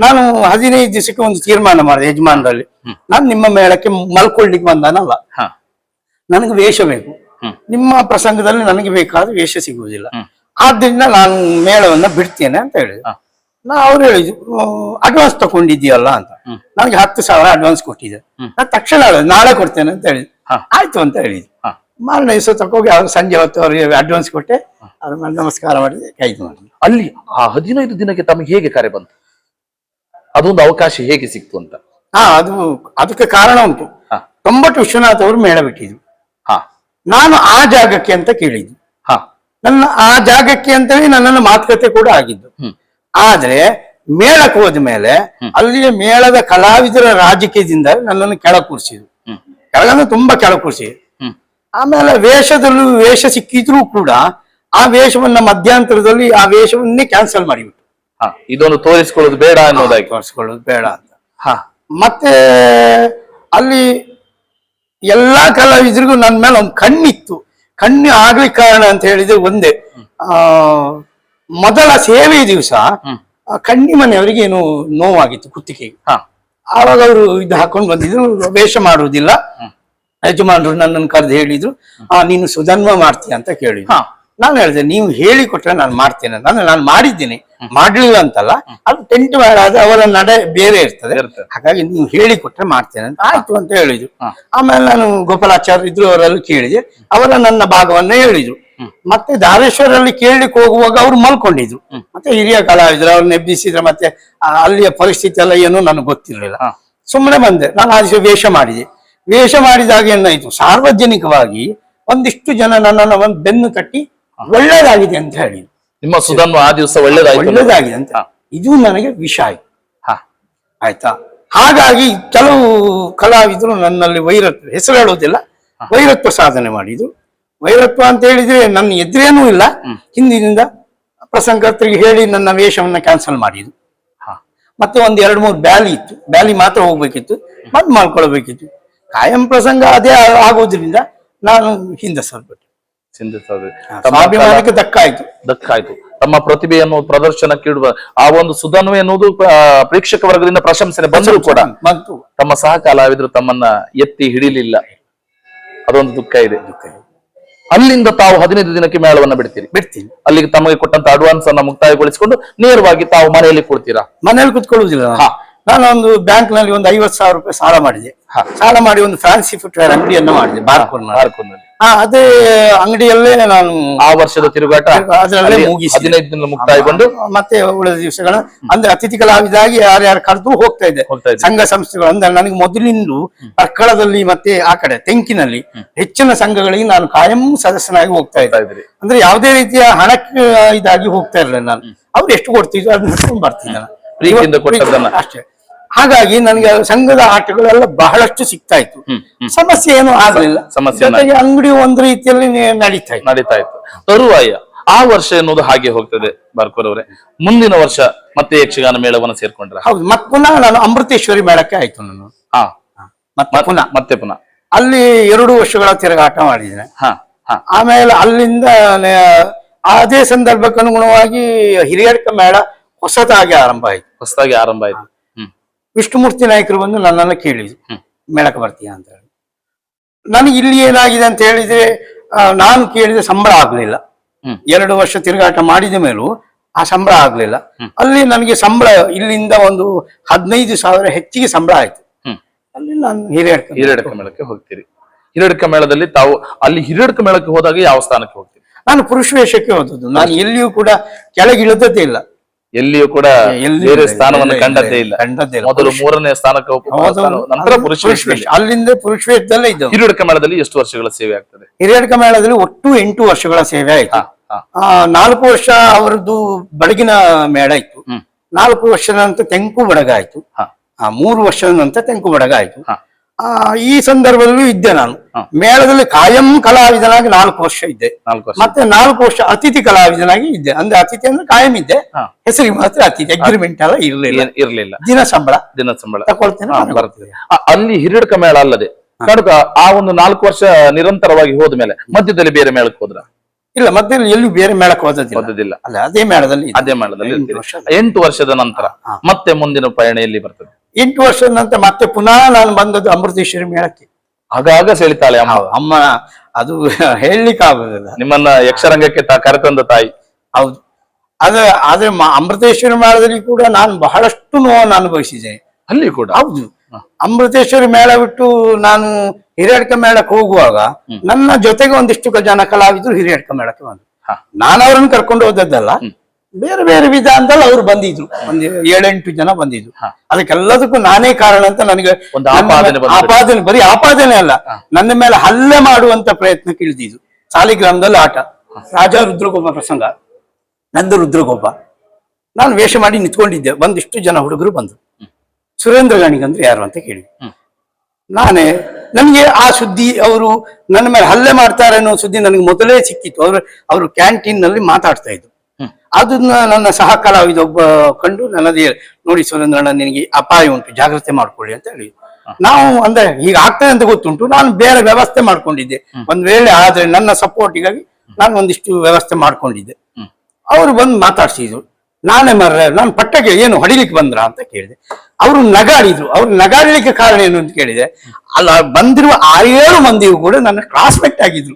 ನಾನು 15 ದಿವಸಕ್ಕೆ ಒಂದು ತೀರ್ಮಾನ ಮಾಡಿದೆ ಯಜಮಾನರಲ್ಲಿ, ನಾನು ನಿಮ್ಮ ಮೇಳಕ್ಕೆ ಮಲ್ಕೊಳ್ಳಿಕ್ಕೆ ಬಂದಾನಲ್ಲ, ನನಗೆ ವೇಷ ಬೇಕು, ನಿಮ್ಮ ಪ್ರಸಂಗದಲ್ಲಿ ನನಗೆ ಬೇಕಾದ ವೇಷ ಸಿಗುವುದಿಲ್ಲ, ಆದ್ರಿಂದ ನಾನು ಮೇಳವನ್ನ ಬಿಡ್ತೇನೆ ಅಂತ ಹೇಳಿದೆ. ಅವ್ರು ಹೇಳಿದ್ರು, ಅಡ್ವಾನ್ಸ್ ತಗೊಂಡಿದ್ಯಲ್ಲ ಅಂತ. ನನಗೆ 10,000 ಅಡ್ವಾನ್ಸ್ ಕೊಟ್ಟಿದ್ದೆ. ನಾನು ತಕ್ಷಣ ನಾಳೆ ಕೊಡ್ತೇನೆ ಅಂತ ಹೇಳಿದ್ರು. ಆಯ್ತು ಅಂತ ಹೇಳಿದ್ರು. ಮಾರನೇ ದಿವಸ ತಕೋಗಿ ಅವ್ರು ಸಂಜೆ ಹೊತ್ತು ಅವ್ರಿಗೆ ಅಡ್ವಾನ್ಸ್ ಕೊಟ್ಟೆ, ಅದ್ರ ಮೇಲೆ ನಮಸ್ಕಾರ ಮಾಡಿದೆ, ಕೈದು ಮಾಡಿದೆ. ಅಲ್ಲಿ ಆ 15 ದಿನಕ್ಕೆ ತಮಗೆ ಹೇಗೆ ಕರೆ ಬಂತು? ಅದೊಂದು ಅವಕಾಶ ಹೇಗೆ ಸಿಕ್ತು ಅಂತ? ಅದಕ್ಕೆ ಕಾರಣ ಉಂಟು. ತೊಂಬಟ್ಟು ವಿಶ್ವನಾಥ್ ಅವರು ಮೇಳ ಬಿಟ್ಟಿದ್ರು. ನಾನು ಆ ಜಾಗಕ್ಕೆ ಅಂತ ಕೇಳಿದ್ದು. ನನ್ನ ಆ ಜಾಗಕ್ಕೆ ಅಂತೇಳಿ ನನ್ನನ್ನು ಮಾತುಕತೆ ಕೂಡ ಆಗಿದ್ದು. ಆದ್ರೆ ಮೇಳಕ್ಕೆ ಹೋದ ಮೇಲೆ ಅಲ್ಲಿಯ ಮೇಳದ ಕಲಾವಿದರ ರಾಜಕೀಯದಿಂದ ನನ್ನನ್ನು ಕೆಳ ಕೂರಿಸಿದ್ರು. ಕೆಳಗಂದ್ರೆ ತುಂಬಾ ಕೆಳ ಕೂರಿಸಿದ್ರು. ಆಮೇಲೆ ವೇಷದಲ್ಲೂ ವೇಷ ಸಿಕ್ಕಿದ್ರು ಕೂಡ ಆ ವೇಷವನ್ನ ಮಧ್ಯಂತರದಲ್ಲಿ ಆ ವೇಷವನ್ನೇ ಕ್ಯಾನ್ಸಲ್ ಮಾಡಿಬಿಟ್ಟು, ಇದೊಂದು ತೋರಿಸ್ಕೊಳ್ಳೋದು ಬೇಡ ಅನ್ನೋದಾಗಿ, ತೋರಿಸ್ಕೊಳ್ಳೋದು ಬೇಡ ಅಂತ. ಮತ್ತೆ ಅಲ್ಲಿ ಎಲ್ಲಾ ಕಲಾವಿದರಿಗೂ ನನ್ನ ಮೇಲೆ ಒಂದು ಕಣ್ಣಿತ್ತು. ಕಣ್ಣು ಆಗ್ಲಿಕ್ಕೆ ಕಾರಣ ಅಂತ ಹೇಳಿದ್ರೆ ಒಂದೇ, ಮೊದಲ ಸೇವೆ ದಿವಸ ಕಣ್ಣಿ ಮನೆಯವರಿಗೆ ಏನು ನೋವಾಗಿತ್ತು ಕುತ್ತಿಗೆಗೆ. ಆವಾಗ ಅವರು ಇದು ಹಾಕೊಂಡು ಬಂದಿದ್ರು, ವೇಷ ಮಾಡುವುದಿಲ್ಲ. ಯಜಮಾನರು ನನ್ನನ್ನು ಕರೆದು ಹೇಳಿದ್ರು, ನೀನು ಸುಧನ್ವ ಮಾಡ್ತೀಯ ಅಂತ ಕೇಳಿದ್ರು. ನಾನು ಹೇಳಿದೆ ನೀವು ಹೇಳಿಕೊಟ್ರೆ ನಾನು ಮಾಡ್ತೇನೆ, ನಾನು ಮಾಡಿದ್ದೀನಿ, ಮಾಡ್ಲಿಲ್ಲ ಅಂತಲ್ಲ, ಅದು ಟೆಂಟ್ ಆದ್ರೆ ಅವರ ನಡೆ ಬೇರೆ ಇರ್ತದೆ, ಹಾಗಾಗಿ ನೀವು ಹೇಳಿಕೊಟ್ರೆ ಮಾಡ್ತೇನೆ ಅಂತ ಆಯ್ತು ಅಂತ ಹೇಳಿದ್ರು. ಆಮೇಲೆ ನಾನು ಗೋಪಾಲಾಚಾರ್ಯ ಇದ್ರು, ಅವರೆಲ್ಲ ಕೇಳಿದೆ, ಅವರ ನನ್ನ ಭಾಗವನ್ನೇ ಹೇಳಿದ್ರು. ಮತ್ತೆ ಧಾರೇಶ್ವರಲ್ಲಿ ಕೇಳಲಿಕ್ಕೆ ಹೋಗುವಾಗ ಅವ್ರು ಮಲ್ಕೊಂಡಿದ್ರು. ಮತ್ತೆ ಹಿರಿಯ ಕಲಾವಿದ್ರು, ಅವ್ರನ್ನ ಎಬ್ಬಿಸಿದ್ರೆ ಮತ್ತೆ ಅಲ್ಲಿಯ ಪರಿಸ್ಥಿತಿ ಎಲ್ಲ ಏನೋ ನನಗೆ ಗೊತ್ತಿರಲಿಲ್ಲ. ಸುಮ್ಮನೆ ಬಂದೆ. ನಾನು ಆ ದಿವಸ ವೇಷ ಮಾಡಿದೆ. ವೇಷ ಮಾಡಿದಾಗ ಏನಾಯ್ತು, ಸಾರ್ವಜನಿಕವಾಗಿ ಒಂದಿಷ್ಟು ಜನ ನನ್ನನ್ನು ಒಂದು ಬೆನ್ನು ತಟ್ಟಿ ಒಳ್ಳೇದಾಗಿದೆ ಅಂತ ಹೇಳಿದ್ರು. ನಿಮ್ಮ ಸುಧನ್ವ ಆ ದಿವಸ ಒಳ್ಳೇದಾಗಿದೆ ಅಂತ. ಇದು ನನಗೆ ವಿಷ ಆಯ್ತು. ಆಯ್ತಾ, ಹಾಗಾಗಿ ಕೆಲವು ಕಲಾವಿದರು ನನ್ನಲ್ಲಿ ವೈರತ್ವ, ಹೆಸರು ಹೇಳೋದಿಲ್ಲ, ವೈರತ್ವ ಸಾಧನೆ ಮಾಡಿದ್ರು. ವೈರತ್ವ ಅಂತ ಹೇಳಿದ್ರೆ ನನ್ನ ಎದುರೇನೂ ಇಲ್ಲ, ಹಿಂದಿನಿಂದ ಪ್ರಸಂಗರ್ತರಿಗೆ ಹೇಳಿ ನನ್ನ ವೇಷವನ್ನ ಕ್ಯಾನ್ಸಲ್ ಮಾಡಿದ್ರು. ಮತ್ತೆ ಒಂದ್ 2-3 ಬ್ಯಾಲಿ ಇತ್ತು, ಬ್ಯಾಲಿ ಮಾತ್ರ ಹೋಗ್ಬೇಕಿತ್ತು, ಬಂದ್ ಮಾಡ್ಕೊಳ್ಬೇಕಿತ್ತು. ಕಾಯಂ ಪ್ರಸಂಗ ಅದೇ ಆಗೋದ್ರಿಂದ ನಾನು ಹಿಂದೆ ಸರ್ಬಿಟ್ಟೆ. ಸ್ವಾಭಿಮಾನಕ್ಕೆ ದಕ್ಕಾಯ್ತು. ತಮ್ಮ ಪ್ರತಿಭೆಯನ್ನು ಪ್ರದರ್ಶನಕ್ಕಿಡುವ ಆ ಒಂದು ಸುಧನ್ವ ಎನ್ನುವುದು ಪ್ರೇಕ್ಷಕ ವರ್ಗದಿಂದ ಪ್ರಶಂಸನೆ ಬಂದರೂ ಕೂಡ ತಮ್ಮ ಸಹ ಕಲಾವಿದರು ತಮ್ಮನ್ನ ಎತ್ತಿ ಹಿಡಿಲಿಲ್ಲ, ಅದೊಂದು ದುಃಖ ಇದೆ. ಅಲ್ಲಿಂದ ತಾವು 15 ದಿನಕ್ಕೆ ಮೇಳವನ್ನ ಬಿಡ್ತೀನಿ. ಅಲ್ಲಿಗೆ ತಮಗೆ ಕೊಟ್ಟಂತ ಅಡ್ವಾನ್ಸ್ ಅನ್ನ ಮುಕ್ತಾಯಗೊಳಿಸಿಕೊಂಡು ನೇರವಾಗಿ ತಾವು ಮನೆಯಲ್ಲಿ ಕೊಡ್ತೀರಾ? ಮನೆಯಲ್ಲಿ ಕುತ್ಕೊಳ್ಳುವುದಿಲ್ಲ. ನಾನು ಒಂದು ಬ್ಯಾಂಕ್ ನಲ್ಲಿ ಒಂದು 50,000 ರೂಪಾಯಿ ಸಾಲ ಮಾಡಿದೆ. ಸಾಲ ಮಾಡಿ ಒಂದು ಫ್ಯಾನ್ಸಿ ಫುಟ್ವೇರ್ ಅಂಗಡಿಯನ್ನು ಮಾಡಿದೆ ಬಾರ್ಕೂರ್ನಲ್ಲಿ. ಅದೇ ಅಂಗಡಿಯಲ್ಲೇ ನಾನು ಆ ವರ್ಷದ ತಿರುಗಾಟ ಅದರಲ್ಲೇ ಮುಗಿಸಿ 15 ದಿನ ಮುಕ್ತಾಯಗೊಂಡು ಮತ್ತೆ ಉಳಿದ ದಿವಸಗಳ ಅಂದ್ರೆ ಅತಿಥಿ ಕಲಾವಿದಾಗಿ ಯಾರ್ಯಾರು ಕರೆದು ಹೋಗ್ತಾ ಇದೆ. ಸಂಘ ಸಂಸ್ಥೆಗಳು ಅಂದ್ರೆ ನನಗೆ ಮೊದಲಿಂದ ಪರ್ಕಳದಲ್ಲಿ ಮತ್ತೆ ಆ ಕಡೆ ತೆಂಕಿನಲ್ಲಿ ಹೆಚ್ಚಿನ ಸಂಘಗಳಿಗೆ ನಾನು ಕಾಯಂ ಸದಸ್ಯನಾಗಿ ಹೋಗ್ತಾ ಇದ್ದೆ. ಅಂದ್ರೆ ಯಾವುದೇ ರೀತಿಯ ಹಣಕ್ಕೆ ಇದಾಗಿ ಹೋಗ್ತಾ ಇರಲಿಲ್ಲ ನಾನು. ಅವ್ರು ಎಷ್ಟು ಕೊಡ್ತಿದ್ರು ಅದನ್ನ ಹಿಡ್ಕೊಂಡು ಬರ್ತಿದ್ದೆ ಅಷ್ಟೇ. ಹಾಗಾಗಿ ನನಗೆ ಸಂಘದ ಆಟಗಳೆಲ್ಲ ಬಹಳಷ್ಟು ಸಿಗ್ತಾ ಇತ್ತು. ಸಮಸ್ಯೆ ಏನು ಆಗಲಿಲ್ಲ. ಅಂಗಡಿ ಒಂದು ರೀತಿಯಲ್ಲಿ ನಡೀತಾ ಇತ್ತು. ತರುವಾಯ ಆ ವರ್ಷ ಎನ್ನುವುದು ಹಾಗೆ ಹೋಗ್ತದೆ ಬಾರ್ಕೂರ್ ಅವರೇ. ಮುಂದಿನ ವರ್ಷ ಮತ್ತೆ ಯಕ್ಷಗಾನ ಮೇಳವನ್ನು ಸೇರ್ಕೊಂಡ್ರೆ? ಹೌದು, ಮತ್ತೆ ಪುನಃ ನಾನು ಅಮೃತೇಶ್ವರಿ ಮೇಳಕ್ಕೆ ಆಯ್ತು ನಾನು. ಮತ್ತೆ ಪುನಃ ಅಲ್ಲಿ 2 ವರ್ಷಗಳ ತಿರುಗಾಟ ಮಾಡಿದ್ದೇನೆ. ಆಮೇಲೆ ಅಲ್ಲಿಂದ ಅದೇ ಸಂದರ್ಭಕ್ಕೆ ಅನುಗುಣವಾಗಿ ಹಿರಿಯಡ್ಕ ಮೇಳ ಹೊಸದಾಗಿ ಆರಂಭ ಆಯ್ತು. ವಿಷ್ಣುಮೂರ್ತಿ ನಾಯಕರು ಬಂದು ನನ್ನನ್ನ ಕೇಳಿದ್ರು, ಮೇಳಕ್ಕೆ ಬರ್ತೀಯ ಅಂತ ಹೇಳಿ. ನನಗೆ ಇಲ್ಲಿ ಏನಾಗಿದೆ ಅಂತ ಹೇಳಿದ್ರೆ, ನಾನು ಕೇಳಿದ ಸಂಬಳ ಆಗ್ಲಿಲ್ಲ. 2 ವರ್ಷ ತಿರುಗಾಟ ಮಾಡಿದ ಮೇಲೂ ಆ ಸಂಬಳ ಆಗ್ಲಿಲ್ಲ. ಅಲ್ಲಿ ನನಗೆ ಸಂಬಳ ಇಲ್ಲಿಂದ ಒಂದು 15,000 ಹೆಚ್ಚಿಗೆ ಸಂಬಳ ಆಯ್ತು. ಅಲ್ಲಿ ನಾನು ಹಿರಿಯಡ್ಕ ಮೇಳಕ್ಕೆ ಹೋಗ್ತೀರಿ. ಹಿರಿಯಡ್ಕ ಮೇಳದಲ್ಲಿ ತಾವು ಅಲ್ಲಿ ಹಿರಿಯಡ್ಕ ಮೇಳಕ್ಕೆ ಹೋದಾಗ ಯಾವ ಸ್ಥಾನಕ್ಕೆ ಹೋಗ್ತೀರಿ? ನಾನು ಪುರುಷ ವೇಷಕ್ಕೆ ಹೋದದ್ದು. ನಾನು ಎಲ್ಲಿಯೂ ಕೂಡ ಕೆಳಗಿಳಿದದ್ದೇ ಇಲ್ಲ, ಎಲ್ಲಿಯೂ ಕೂಡ ಬೇರೆ ಸ್ಥಾನವನ್ನು ಕಂಡದ್ದೇ ಇಲ್ಲ. ಮೊದಲು 3ನೇ ಸ್ಥಾನಕ್ಕೆ ನಂತರ ಪುರುಷ ವೇಷ, ಅಲ್ಲಿಂದ ಪುರುಷ ವೇಷದಲ್ಲೇ ಇದ್ದು. ಹಿರಿಯಡ್ಕ ಮೇಳದಲ್ಲಿ ಎಷ್ಟು ವರ್ಷಗಳ ಸೇವೆ ಆಗ್ತದೆ? ಹಿರಿಯಡ್ಕ ಮೇಳದಲ್ಲಿ ಒಟ್ಟು 8 ವರ್ಷಗಳ ಸೇವೆ ಆಯ್ತು. 4 ವರ್ಷ ಅವರದ್ದು ಬಡಗಿನ ಮೇಳ ಇತ್ತು. 4 ವರ್ಷದ ನಂತರ ತೆಂಕು ಬಡಗ ಆಯ್ತು. 3 ವರ್ಷದ ನಂತರ ತೆಂಕು ಬಡಗ ಆಯ್ತು. ಈ ಸಂದರ್ಭದಲ್ಲೂ ಇದ್ದೆ ನಾನು. ಮೇಳದಲ್ಲಿ ಕಾಯಂ ಕಲಾವಿದನಾಗಿ 4 ವರ್ಷ ಇದ್ದೆ. ಮತ್ತೆ 4 ವರ್ಷ ಅತಿಥಿ ಕಲಾವಿದನಾಗಿ ಇದ್ದೆ. ಅಂದ್ರೆ ಅತಿಥಿ ಅಂದ್ರೆ ಕಾಯಂ ಇದ್ದೆ, ಹೆಸರಿಗೆ ಮಾತ್ರ ಅತಿಥಿ. ಅಗ್ರಿಮೆಂಟ್ ಎಲ್ಲ ಇರ್ಲಿಲ್ಲ. ದಿನ ಸಂಬಳ ತಗೊಳ್ತೇನೆ, ಬರ್ತದೆ. ಅಲ್ಲಿ ಹಿರಿಯಡ್ಕ ಮೇಳ ಅಲ್ಲದೆ ಕಡುಗ ಆ ಒಂದು 4 ವರ್ಷ ನಿರಂತರವಾಗಿ ಹೋದ್ಮೇಲೆ ಮಧ್ಯದಲ್ಲಿ ಬೇರೆ ಮೇಳಕ್ಕೆ ಹೋದ್ರ? ಇಲ್ಲ, ಮಧ್ಯದಲ್ಲಿ ಎಲ್ಲೂ ಬೇರೆ ಮೇಳಕ್ಕೆ ಹೋದದಿಲ್ಲ. ಅಲ್ಲ, ಅದೇ ಮೇಳದಲ್ಲಿ 8 ವರ್ಷದ ನಂತರ ಮತ್ತೆ ಮುಂದಿನ ಪಯಣ ಎಲ್ಲಿ ಬರ್ತದೆ? 8 ವರ್ಷದ ನಂತರ ಮತ್ತೆ ಪುನಃ ನಾನು ಬಂದದ್ದು ಅಮೃತೇಶ್ವರಿ ಮೇಳಕ್ಕೆ. ಆಗಾಗ ಸೆಳಿತಾಳೆ ಅಮ್ಮ, ಅದು ಹೇಳಲಿಕ್ಕೆ ಆಗುದಿಲ್ಲ. ನಿಮ್ಮನ್ನ ಯಕ್ಷರಂಗಕ್ಕೆ ಕರೆತಂದ ತಾಯಿ. ಹೌದು. ಆದ್ರೆ ಅಮೃತೇಶ್ವರಿ ಮೇಳದಲ್ಲಿ ಕೂಡ ನಾನು ಬಹಳಷ್ಟು ನೋವನ್ನು ಅನುಭವಿಸಿದ್ದೇನೆ. ಅಲ್ಲಿ ಕೂಡ ಹೌದು. ಅಮೃತೇಶ್ವರಿ ಮೇಳ ಬಿಟ್ಟು ನಾನು ಹಿರಿಯಡ್ಕ ಮೇಳಕ್ಕೆ ಹೋಗುವಾಗ ನನ್ನ ಜೊತೆಗೆ ಒಂದಿಷ್ಟು ಜನ ಕಲಾವಿದರು ಹಿರಿಯಡ್ಕ ಮೇಳಕ್ಕೆ ಬಂದ್ರು. ನಾನು ಅವರನ್ನು ಕರ್ಕೊಂಡು ಹೋದದ್ದಲ್ಲ, ಬೇರೆ ಬೇರೆ ವಿಧ ಅಂತಲ್ಲ ಅವ್ರು ಬಂದಿದ್ರು. ಒಂದು 7-8 ಜನ ಬಂದಿದ್ರು. ಅದಕ್ಕೆಲ್ಲದಕ್ಕೂ ನಾನೇ ಕಾರಣ ಅಂತ ನನಗೆ ಆಪಾದನೆ, ಬರೀ ಆಪಾದನೆ ಅಲ್ಲ, ನನ್ನ ಮೇಲೆ ಹಲ್ಲೆ ಮಾಡುವಂತ ಪ್ರಯತ್ನಕ್ಕೆ ಇಳಿದಿದ್ರು. ಸಾಲಿಗ್ರಾಮದಲ್ಲಿ ಆಟ, ರಾಜ ರುದ್ರಗೋಪ ಪ್ರಸಂಗ, ನಂದು ರುದ್ರಗೋಪ. ನಾನು ವೇಷ ಮಾಡಿ ನಿಂತ್ಕೊಂಡಿದ್ದೆ. ಒಂದಿಷ್ಟು ಜನ ಹುಡುಗರು ಬಂದ್ರು. ಸುರೇಂದ್ರ ಗಾಣಿಗಂದ್ರೆ ಯಾರು ಅಂತ ಕೇಳಿ ನನಗೆ ಆ ಸುದ್ದಿ, ಅವರು ನನ್ನ ಮೇಲೆ ಹಲ್ಲೆ ಮಾಡ್ತಾರೆ ಅನ್ನೋ ಸುದ್ದಿ ನನಗೆ ಮೊದಲೇ ಸಿಕ್ಕಿತ್ತು. ಅವರು ಕ್ಯಾಂಟೀನ್ ನಲ್ಲಿ ಮಾತಾಡ್ತಾ ಇದ್ರು. ಅದನ್ನ ನನ್ನ ಸಹ ಕಲಾವಿದ ಒಬ್ಬ ಕಂಡು ನನ್ನದೇ, ನೋಡಿ ಸುರೇಂದ್ರಣ್ಣ, ನಿನಗೆ ಅಪಾಯ ಉಂಟು, ಜಾಗ್ರತೆ ಮಾಡ್ಕೊಳ್ಳಿ ಅಂತ ಹೇಳಿ. ನಾವು ಅಂದ್ರೆ ಈಗ ಆಗ್ತದೆ ಅಂತ ಗೊತ್ತುಂಟು, ನಾನು ಬೇರೆ ವ್ಯವಸ್ಥೆ ಮಾಡ್ಕೊಂಡಿದ್ದೆ. ಒಂದ್ ವೇಳೆ ಆದ್ರೆ ನನ್ನ ಸಪೋರ್ಟಿಗಾಗಿ ನಾನು ಒಂದಿಷ್ಟು ವ್ಯವಸ್ಥೆ ಮಾಡ್ಕೊಂಡಿದ್ದೆ. ಅವರು ಬಂದು ಮಾತಾಡ್ಸಿದ್ರು. ನಾನೇ ನಾನು ಪಟ್ಟಕ್ಕೆ ಏನು ಹೊಡಿಲಿಕ್ಕೆ ಬಂದ್ರ ಅಂತ ಕೇಳಿದೆ. ಅವರು ನಗಾಡಿದ್ರು. ಅವ್ರು ನಗಾಡಲಿಕ್ಕೆ ಕಾರಣ ಏನು ಅಂತ ಕೇಳಿದೆ. ಅಲ್ಲ, ಬಂದಿರುವ 6-7 ಮಂದಿಯೂ ಕೂಡ ನನ್ನ ಕ್ಲಾಸ್ಮೇಟ್ ಆಗಿದ್ರು.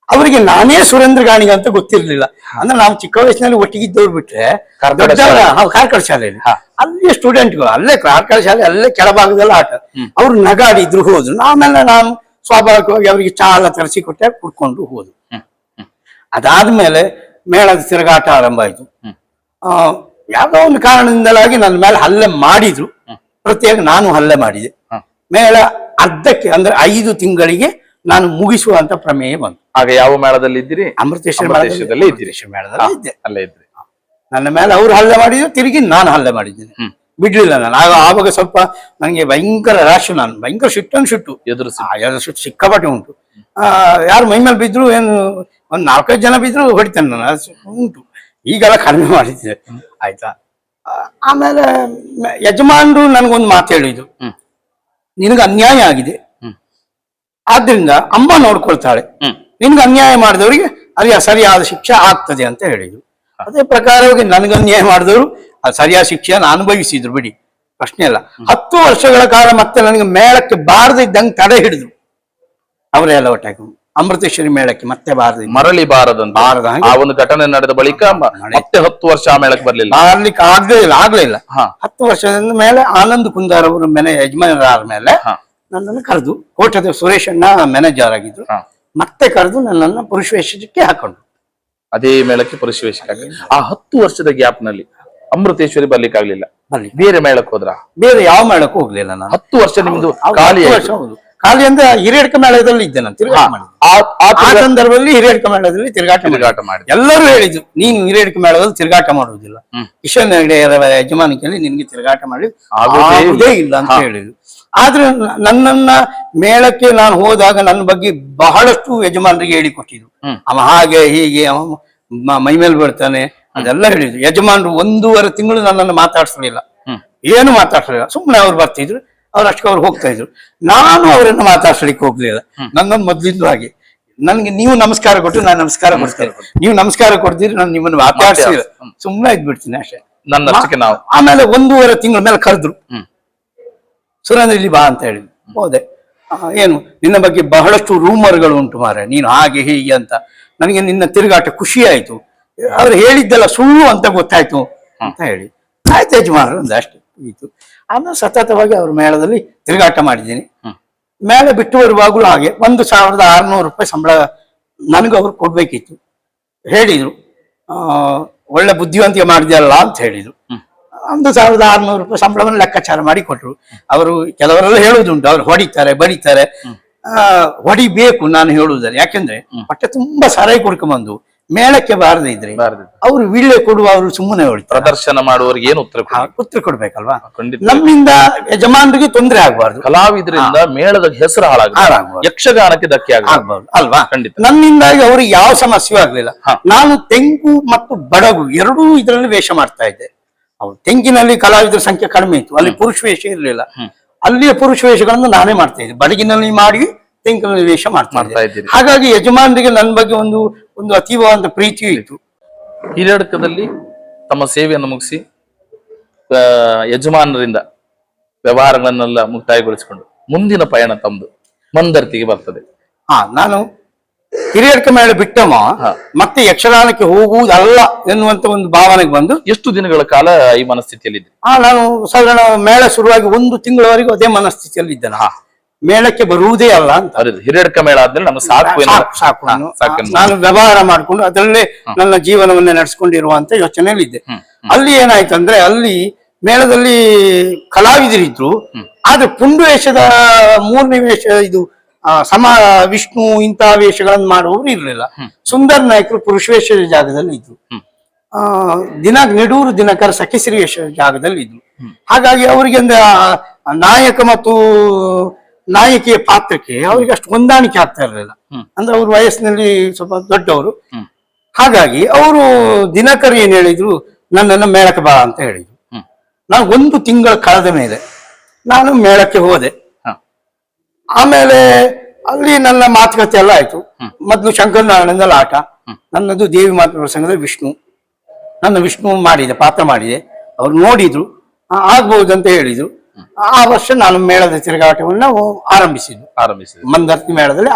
ಅವರಿಗೆ ನಾನೇ ಸುರೇಂದ್ರ ಗಾಣಿಗ ಅಂತ ಗೊತ್ತಿರ್ಲಿಲ್ಲ. ಅಂದ್ರೆ ನಾವು ಚಿಕ್ಕ ವಯಸ್ಸಿನಲ್ಲಿ ಒಟ್ಟಿಗಿದ್ದವ್ರು ಬಿಟ್ರೆ ಕಾರ್ಕಳ ಶಾಲೆಯಲ್ಲಿ ಅಲ್ಲೇ ಸ್ಟೂಡೆಂಟ್ಗಳು, ಅಲ್ಲೇ ಕಾರ್ಕಳ ಶಾಲೆ ಅಲ್ಲೇ ಕೆಳಭಾಗದಲ್ಲಿ ಆಟ. ಅವ್ರು ನಗಾಡಿದ್ರು ಹೋದ್ರು. ಆಮೇಲೆ ನಾನು ಸ್ವಾಭಾವಿಕವಾಗಿ ಅವರಿಗೆ ಚಾ ಎಲ್ಲ ತರಿಸಿ ಕೊಟ್ಟೆ, ಕುಡ್ಕೊಂಡು ಹೋದ್ರು. ಅದಾದ್ಮೇಲೆ ಮೇಳದ ತಿರುಗಾಟ ಆರಂಭ ಆಯ್ತು. ಯಾವ್ದೋ ಒಂದು ಕಾರಣದಿಂದಲಾಗಿ ನನ್ನ ಮೇಲೆ ಹಲ್ಲೆ ಮಾಡಿದ್ರು. ಪ್ರತ್ಯೇಕ ನಾನು ಹಲ್ಲೆ ಮಾಡಿದೆ. ಮೇಳ ಅರ್ಧಕ್ಕೆ ಅಂದ್ರೆ 5 ತಿಂಗಳಿಗೆ ನಾನು ಮುಗಿಸುವಂತ ಪ್ರಮೇಯ ಬಂತು. ಆಗ ಯಾವ ಮೇಳದಲ್ಲಿ ಇದ್ದೀರಿ? ಅಮೃತೇಶ್ವರ ಅಮೃತೇಶ್ವರದಲ್ಲಿ ಇದ್ದೀರಿ. ಮೇಳದಲ್ಲಿ ಇದ್ದೆ. ಅಲ್ಲೇ ಇದ್ರಿ. ನನ್ನ ಮೇಲೆ ಅವ್ರು ಹಲ್ಲೆ ಮಾಡಿದ್ರು, ತಿರುಗಿ ನಾನು ಹಲ್ಲೆ ಮಾಡಿದ್ದೇನೆ. ಬಿಡ್ಲಿಲ್ಲ ನಾನು. ಆವಾಗ ಸ್ವಲ್ಪ ನನಗೆ ಭಯಂಕರ ರಾಶು, ನಾನು ಭಯಂಕರ ಸಿಟ್ಟು ಎದುರು ಸಿಟ್ಟು ಸಿಕ್ಕಾಪಟ್ಟೆ ಉಂಟು. ಯಾರು ಮೈ ಮೇಲೆ ಬಿದ್ರು, ಏನು ಒಂದ್ 4-5 ಜನ ಬಿದ್ರು ಹೊಡಿತೇನೆ ನಾನು, ಉಂಟು. ಈಗೆಲ್ಲ ಕಡಿಮೆ ಮಾಡಿದ್ದೆ, ಆಯ್ತಾ. ಆಮೇಲೆ ಯಜಮಾನರು ನನಗೊಂದು ಮಾತು ಹೇಳಿದ್ರು, ನಿನಗೆ ಅನ್ಯಾಯ ಆಗಿದೆ, ಆದ್ರಿಂದ ಅಮ್ಮ ನೋಡ್ಕೊಳ್ತಾಳೆ, ನಿನ್ಗೆ ಅನ್ಯಾಯ ಮಾಡಿದವರಿಗೆ ಅಲ್ಲಿ ಸರಿಯಾದ ಶಿಕ್ಷೆ ಆಗ್ತದೆ ಅಂತ ಹೇಳಿದ್ರು. ಅದೇ ಪ್ರಕಾರವಾಗಿ ನನಗೆ ಅನ್ಯಾಯ ಮಾಡಿದವರು ಸರಿಯಾದ ಶಿಕ್ಷೆಯನ್ನು ಅನುಭವಿಸಿದ್ರು, ಬಿಡಿ, ಪ್ರಶ್ನೆ ಇಲ್ಲ. 10 ವರ್ಷಗಳ ಕಾಲ ಮತ್ತೆ ನನಗೆ ಮೇಳಕ್ಕೆ ಬಾರದಿದ್ದಂಗೆ ತಡೆ ಹಿಡಿದ್ರು ಅವರೆಲ್ಲ ಒಟ್ಟಾಗಿ. ಅಮೃತೇಶ್ವರಿ ಮೇಳಕ್ಕೆ ಮತ್ತೆ ಮರಳಿ ಬಾರದಂತ ಆ ಒಂದು ಘಟನೆ ನಡೆದ ಬಳಿಕ ಮತ್ತೆ 10 ವರ್ಷ ಆ ಮೇಳಕ್ಕೆ ಬರ್ಲಿಕ್ಕೆ ಆಗ್ಲಿಲ್ಲ. 10 ವರ್ಷದ ಮೇಲೆ ಆನಂದ್ ಕುಂದಾರ್ ಅವರು ಮನೆ ಯಜಮಾನರಾದ ಮೇಲೆ ನನ್ನನ್ನು ಕರೆದು, ಕೋಟದ ಸುರೇಶ್ ಅಣ್ಣ ಮ್ಯಾನೇಜರ್ ಆಗಿದ್ರು, ಮತ್ತೆ ಕರೆದು ನನ್ನನ್ನು ಪುರುಷ ವೇಷಕ್ಕೆ ಹಾಕೊಂಡು ಅದೇ ಮೇಳಕ್ಕೆ ಪುರುಷ ವೇಷಕ್ಕೆ. ಆ 10 ವರ್ಷದ ಗ್ಯಾಪ್ ನಲ್ಲಿ ಅಮೃತೇಶ್ವರಿ ಬರ್ಲಿಕ್ಕೆ ಆಗ್ಲಿಲ್ಲ. ಬೇರೆ ಮೇಳಕ್ಕೆ ಹೋದ್ರ? ಬೇರೆ ಯಾವ ಮೇಳಕ್ಕೂ ಹೋಗ್ಲಿಲ್ಲ ನಾನು. 10 ವರ್ಷ ನಿಮ್ದು ಖಾಲಿ. ಖಾಲಿ ಅಂದ್ರೆ ಹಿರಿಯಡ್ಕ ಮೇಳದಲ್ಲಿ ಇದ್ದೆ ನಾನು, ತಿರುಗಾಟ ಮಾಡಿದ್ದೆ. ಆ ಸಂದರ್ಭದಲ್ಲಿ ಹಿರಿಯಡ್ಕ ಮೇಳದಲ್ಲಿ ತಿರುಗಾಟ ಮಾಡಿ ಎಲ್ಲರೂ ಹೇಳಿದ್ರು, ನೀನು ಹಿರಿಯಡ್ಕ ಮೇಳದಲ್ಲಿ ತಿರುಗಾಟ ಮಾಡುವುದಿಲ್ಲ, ಕಿಶನ್ ಹೆಗಡೆಯವರ ಯಜಮಾನಿಕೆಯಲ್ಲಿ ನಿನ್ಗೆ ತಿರುಗಾಟ ಮಾಡಿ ಆಗುವುದೇ ಇಲ್ಲ ಅಂತ ಹೇಳಿದ್ರು. ಆದ್ರೆ ನನ್ನನ್ನ ಮೇಳಕ್ಕೆ ನಾನು ಹೋದಾಗ ನನ್ನ ಬಗ್ಗೆ ಬಹಳಷ್ಟು ಯಜಮಾನರಿಗೆ ಹೇಳಿಕೊಟ್ಟಿದ್ರು. ಅವ ಹಾಗೆ ಹೀಗೆ, ಅವ ಮೈ ಮೇಲೆ ಬೀಳ್ತಾನೆ, ಅದೆಲ್ಲ ಹೇಳಿದ್ರು. ಯಜಮಾನರು 1.5 ತಿಂಗಳು ನನ್ನನ್ನು ಮಾತಾಡ್ಸಲಿಲ್ಲ, ಏನು ಮಾತಾಡ್ಸಲಿಲ್ಲ. ಸುಮ್ಮನೆ ಅವ್ರು ಬರ್ತಿದ್ರು, ಅವ್ರು ಅಷ್ಟಕ್ಕೆ ಅವ್ರು ಹೋಗ್ತಾ ಇದ್ರು. ನಾನು ಅವರನ್ನು ಮಾತಾಡ್ಸಲಿಕ್ಕೆ ಹೋಗ್ಲಿಲ್ಲ. ನನ್ನೊಂದು ಮೊದ್ಲಿಂದು ಹಾಗೆ, ನನ್ಗೆ ನೀವು ನಮಸ್ಕಾರ ಕೊಟ್ಟು ನಾನು ನಮಸ್ಕಾರ ಕೊಡ್ತೇನೆ, ನೀವು ನಮಸ್ಕಾರ ಕೊಡ್ತೀರಿ, ನಾನು ನಿಮ್ಮನ್ನು ಮಾತಾಡ್ಸಿಲ್ಲ, ಸುಮ್ಮನೆ ಇದ್ಬಿಡ್ತೀನಿ ಅಷ್ಟೇ. ಆಮೇಲೆ 1.5 ತಿಂಗಳ ಮೇಲೆ ಕರೆದ್ರು, ಸುರೇಂದ್ರ ಇಲ್ಲಿ ಬಾ ಅಂತ ಹೇಳಿ ಹೋದೆ. ಏನು ನಿನ್ನ ಬಗ್ಗೆ ಬಹಳಷ್ಟು ರೂಮರ್ಗಳು ಉಂಟು ಮಾರೆ, ನೀನು ಹಾಗೆ ಹೀಗೆ ಅಂತ. ನನಗೆ ನಿನ್ನ ತಿರುಗಾಟ ಖುಷಿ ಆಯ್ತು, ಅವ್ರು ಹೇಳಿದ್ದೆಲ್ಲ ಸುಳ್ಳು ಅಂತ ಗೊತ್ತಾಯ್ತು ಅಂತ ಹೇಳಿ ಆಯ್ತು ಯಜಮಾನರು ಒಂದು ಅಷ್ಟೇ ಇತ್ತು. ಆಮೇಲೆ ಸತತವಾಗಿ ಅವ್ರ ಮೇಳದಲ್ಲಿ ತಿರುಗಾಟ ಮಾಡಿದ್ದೀನಿ. ಮೇಳ ಬಿಟ್ಟು ಬರುವಾಗಲೂ ಹಾಗೆ 1,600 ರೂಪಾಯಿ ಸಂಬಳ ನನಗೂ ಅವ್ರು ಕೊಡ್ಬೇಕಿತ್ತು. ಹೇಳಿದ್ರು, ಒಳ್ಳೆ ಬುದ್ಧಿವಂತಿಕೆ ಮಾಡಿದ್ಯಲ್ಲ ಅಂತ ಹೇಳಿದ್ರು. 1,600 ರೂಪಾಯಿ ಸಂಬಳವನ್ನು ಲೆಕ್ಕಾಚಾರ ಮಾಡಿ ಕೊಟ್ರು. ಅವರು ಕೆಲವರೆಲ್ಲ ಹೇಳುವುದುಂಟು, ಅವ್ರು ಹೊಡಿತಾರೆ ಬಡಿತಾರೆ. ಹೊಡಿಬೇಕು ನಾನು ಹೇಳುವುದಲ್ಲ, ಯಾಕೆಂದ್ರೆ ಹೊಟ್ಟೆ ತುಂಬಾ ಸರಾಯಿ ಕುಡ್ಕೊಂಡ್ಬಂದು ಮೇಳಕ್ಕೆ ಬಾರದೇ ಇದ್ರೆ ಅವ್ರು ವೀಳ್ಯ ಕೊಡುವ, ಅವರು ಸುಮ್ಮನೆ ಹೊಡಿತಾರೆ. ಪ್ರದರ್ಶನ ಮಾಡುವವರಿಗೆ ಏನು ಉತ್ತರ ಕೊಡ್ಬೇಕಲ್ವಾ? ನಮ್ಮಿಂದ ಯಜಮಾನರಿಗೆ ತೊಂದರೆ ಆಗ್ಬಾರ್ದು, ಕಲಾವಿದರಿಂದ ಮೇಳದ ಹೆಸರು ಹಾಳಾಗಬಾರ್ದು, ಯಕ್ಷಗಾನಕ್ಕೆ ಧಕ್ಕೆ ಆಗಬಾರ್ದು ಅಲ್ವಾ? ನನ್ನಿಂದಾಗಿ ಅವ್ರಿಗೆ ಯಾವ ಸಮಸ್ಯೆ ಆಗ್ಲಿಲ್ಲ. ನಾನು ತೆಂಗು ಮತ್ತು ಬಡಗು ಎರಡೂ ಇದರಲ್ಲಿ ವೇಷ ಮಾಡ್ತಾ ಇದ್ದೆ. ಅವ್ರು ತೆಂಗಿನಲ್ಲಿ ಕಲಾವಿದರ ಸಂಖ್ಯೆ ಕಡಿಮೆ ಇತ್ತು, ಅಲ್ಲಿ ಪುರುಷ ವೇಷ ಇರಲಿಲ್ಲ. ಅಲ್ಲಿಯ ಪುರುಷ ವೇಷಗಳನ್ನು ನಾನೇ ಮಾಡ್ತಾ ಇದ್ದೆ, ಬಡಗಿನಲ್ಲಿ ಮಾಡಿ ತೆಂಗಿನಲ್ಲಿ ವೇಷ ಮಾಡ್ತಾ ಇದ್ದೀನಿ. ಹಾಗಾಗಿ ಯಜಮಾನರಿಗೆ ನನ್ನ ಬಗ್ಗೆ ಒಂದು ಅತೀವವಾದ ಪ್ರೀತಿಯೂ ಇತ್ತು. ಹಿರಿಯಡ್ಕದಲ್ಲಿ ತಮ್ಮ ಸೇವೆಯನ್ನು ಮುಗಿಸಿ ಯಜಮಾನರಿಂದ ವ್ಯವಹಾರಗಳನ್ನೆಲ್ಲ ಮುಕ್ತಾಯಗೊಳಿಸಿಕೊಂಡು ಮುಂದಿನ ಪಯಣ ತಮ್ಮದು ಮಂದರ್ತಿಗೆ ಬರ್ತದೆ. ನಾನು ಹಿರಿಯಡ್ಕ ಮೇಳ ಬಿಟ್ಟಮ ಮತ್ತೆ ಯಕ್ಷಗಾನಕ್ಕೆ ಹೋಗುವುದಲ್ಲ ಎನ್ನುವಂತ ಒಂದು ಭಾವನೆಗೆ ಬಂದು ಎಷ್ಟು ದಿನಗಳ ಕಾಲ ಈ ಮನಸ್ಥಿತಿಯಲ್ಲಿ ಇದ್ದೆ? ನಾನು ಸಾಧಾರಣ ಮೇಳ ಶುರುವಾಗಿ 1 ತಿಂಗಳವರೆಗೂ ಅದೇ ಮನಸ್ಥಿತಿಯಲ್ಲಿ ಇದ್ದೇನೆ. ಮೇಳಕ್ಕೆ ಬರುವುದೇ ಅಲ್ಲ ಅಂತ. ಹಿರಿಯಡ್ಕ ಮೇಳ ಆದ್ಮೇಲೆ ನಮ್ಗೆ ಸಾಕು ನಾನು ವ್ಯವಹಾರ ಮಾಡ್ಕೊಂಡು ಅದರಲ್ಲೇ ನನ್ನ ಜೀವನವನ್ನೇ ನಡೆಸ್ಕೊಂಡಿರುವಂತ ಯೋಚನೆಯಲ್ಲಿ ಇದ್ದೆ. ಅಲ್ಲಿ ಏನಾಯ್ತಂದ್ರೆ, ಅಲ್ಲಿ ಮೇಳದಲ್ಲಿ ಕಲಾವಿದರಿದ್ರು, ಆದ್ರೆ ಪುಂಡು ವೇಷದ 3ನೇ ವೇಷ ಇದು ವಿಷ್ಣು ಇಂತಹ ವೇಷಗಳನ್ನು ಮಾಡುವವರು ಇರಲಿಲ್ಲ. ಸುಂದರ್ ನಾಯ್ಕರು ಪುರುಷ ವೇಷದ ಜಾಗದಲ್ಲಿ ಇದ್ರು, ನೆಡೂರು ದಿನಕರ ಸಖಿಸಿರಿ ವೇಷ ಜಾಗದಲ್ಲಿ ಇದ್ರು. ಹಾಗಾಗಿ ಅವರಿಗೆ ಒಂದು ನಾಯಕ ಮತ್ತು ನಾಯಕಿಯ ಪಾತ್ರಕ್ಕೆ ಅವ್ರಿಗೆ ಅಷ್ಟು ಹೊಂದಾಣಿಕೆ ಆಗ್ತಾ ಇರಲಿಲ್ಲ. ಅಂದ್ರೆ ಅವ್ರ ವಯಸ್ಸಿನಲ್ಲಿ ಸ್ವಲ್ಪ ದೊಡ್ಡವರು. ಹಾಗಾಗಿ ಅವರು ದಿನಕರ್ ಏನ್ ಹೇಳಿದ್ರು, ನನ್ನನ್ನು ಮೇಳಕ್ಕೆ ಬಾ ಅಂತ ಹೇಳಿದ್ರು. ನಾನು 1 ತಿಂಗಳ ಕಳೆದ ಮೇಲೆ ನಾನು ಮೇಳಕ್ಕೆ ಹೋದೆ. ಆಮೇಲೆ ಅಲ್ಲಿ ನನ್ನ ಮಾತುಕತೆ ಎಲ್ಲ ಆಯ್ತು. ಮೊದಲು ಶಂಕರನಾರಾಯಣದಲ್ಲಿ ಆಟ, ನನ್ನದು ದೇವಿ ಮಾತೃ ಪ್ರಸಂಗದ ವಿಷ್ಣು ಮಾಡಿದೆ, ಪಾತ್ರ ಮಾಡಿದೆ. ಅವ್ರು ನೋಡಿದ್ರು, ಆಗ್ಬಹುದಂತ ಹೇಳಿದ್ರು. ಆ ವರ್ಷ ನಾನು ಮೇಳದ ತಿರುಗಾಟವನ್ನು ಆರಂಭಿಸಿದ್ದು ಮಂದರ್ತಿ ಮೇಳದಲ್ಲಿ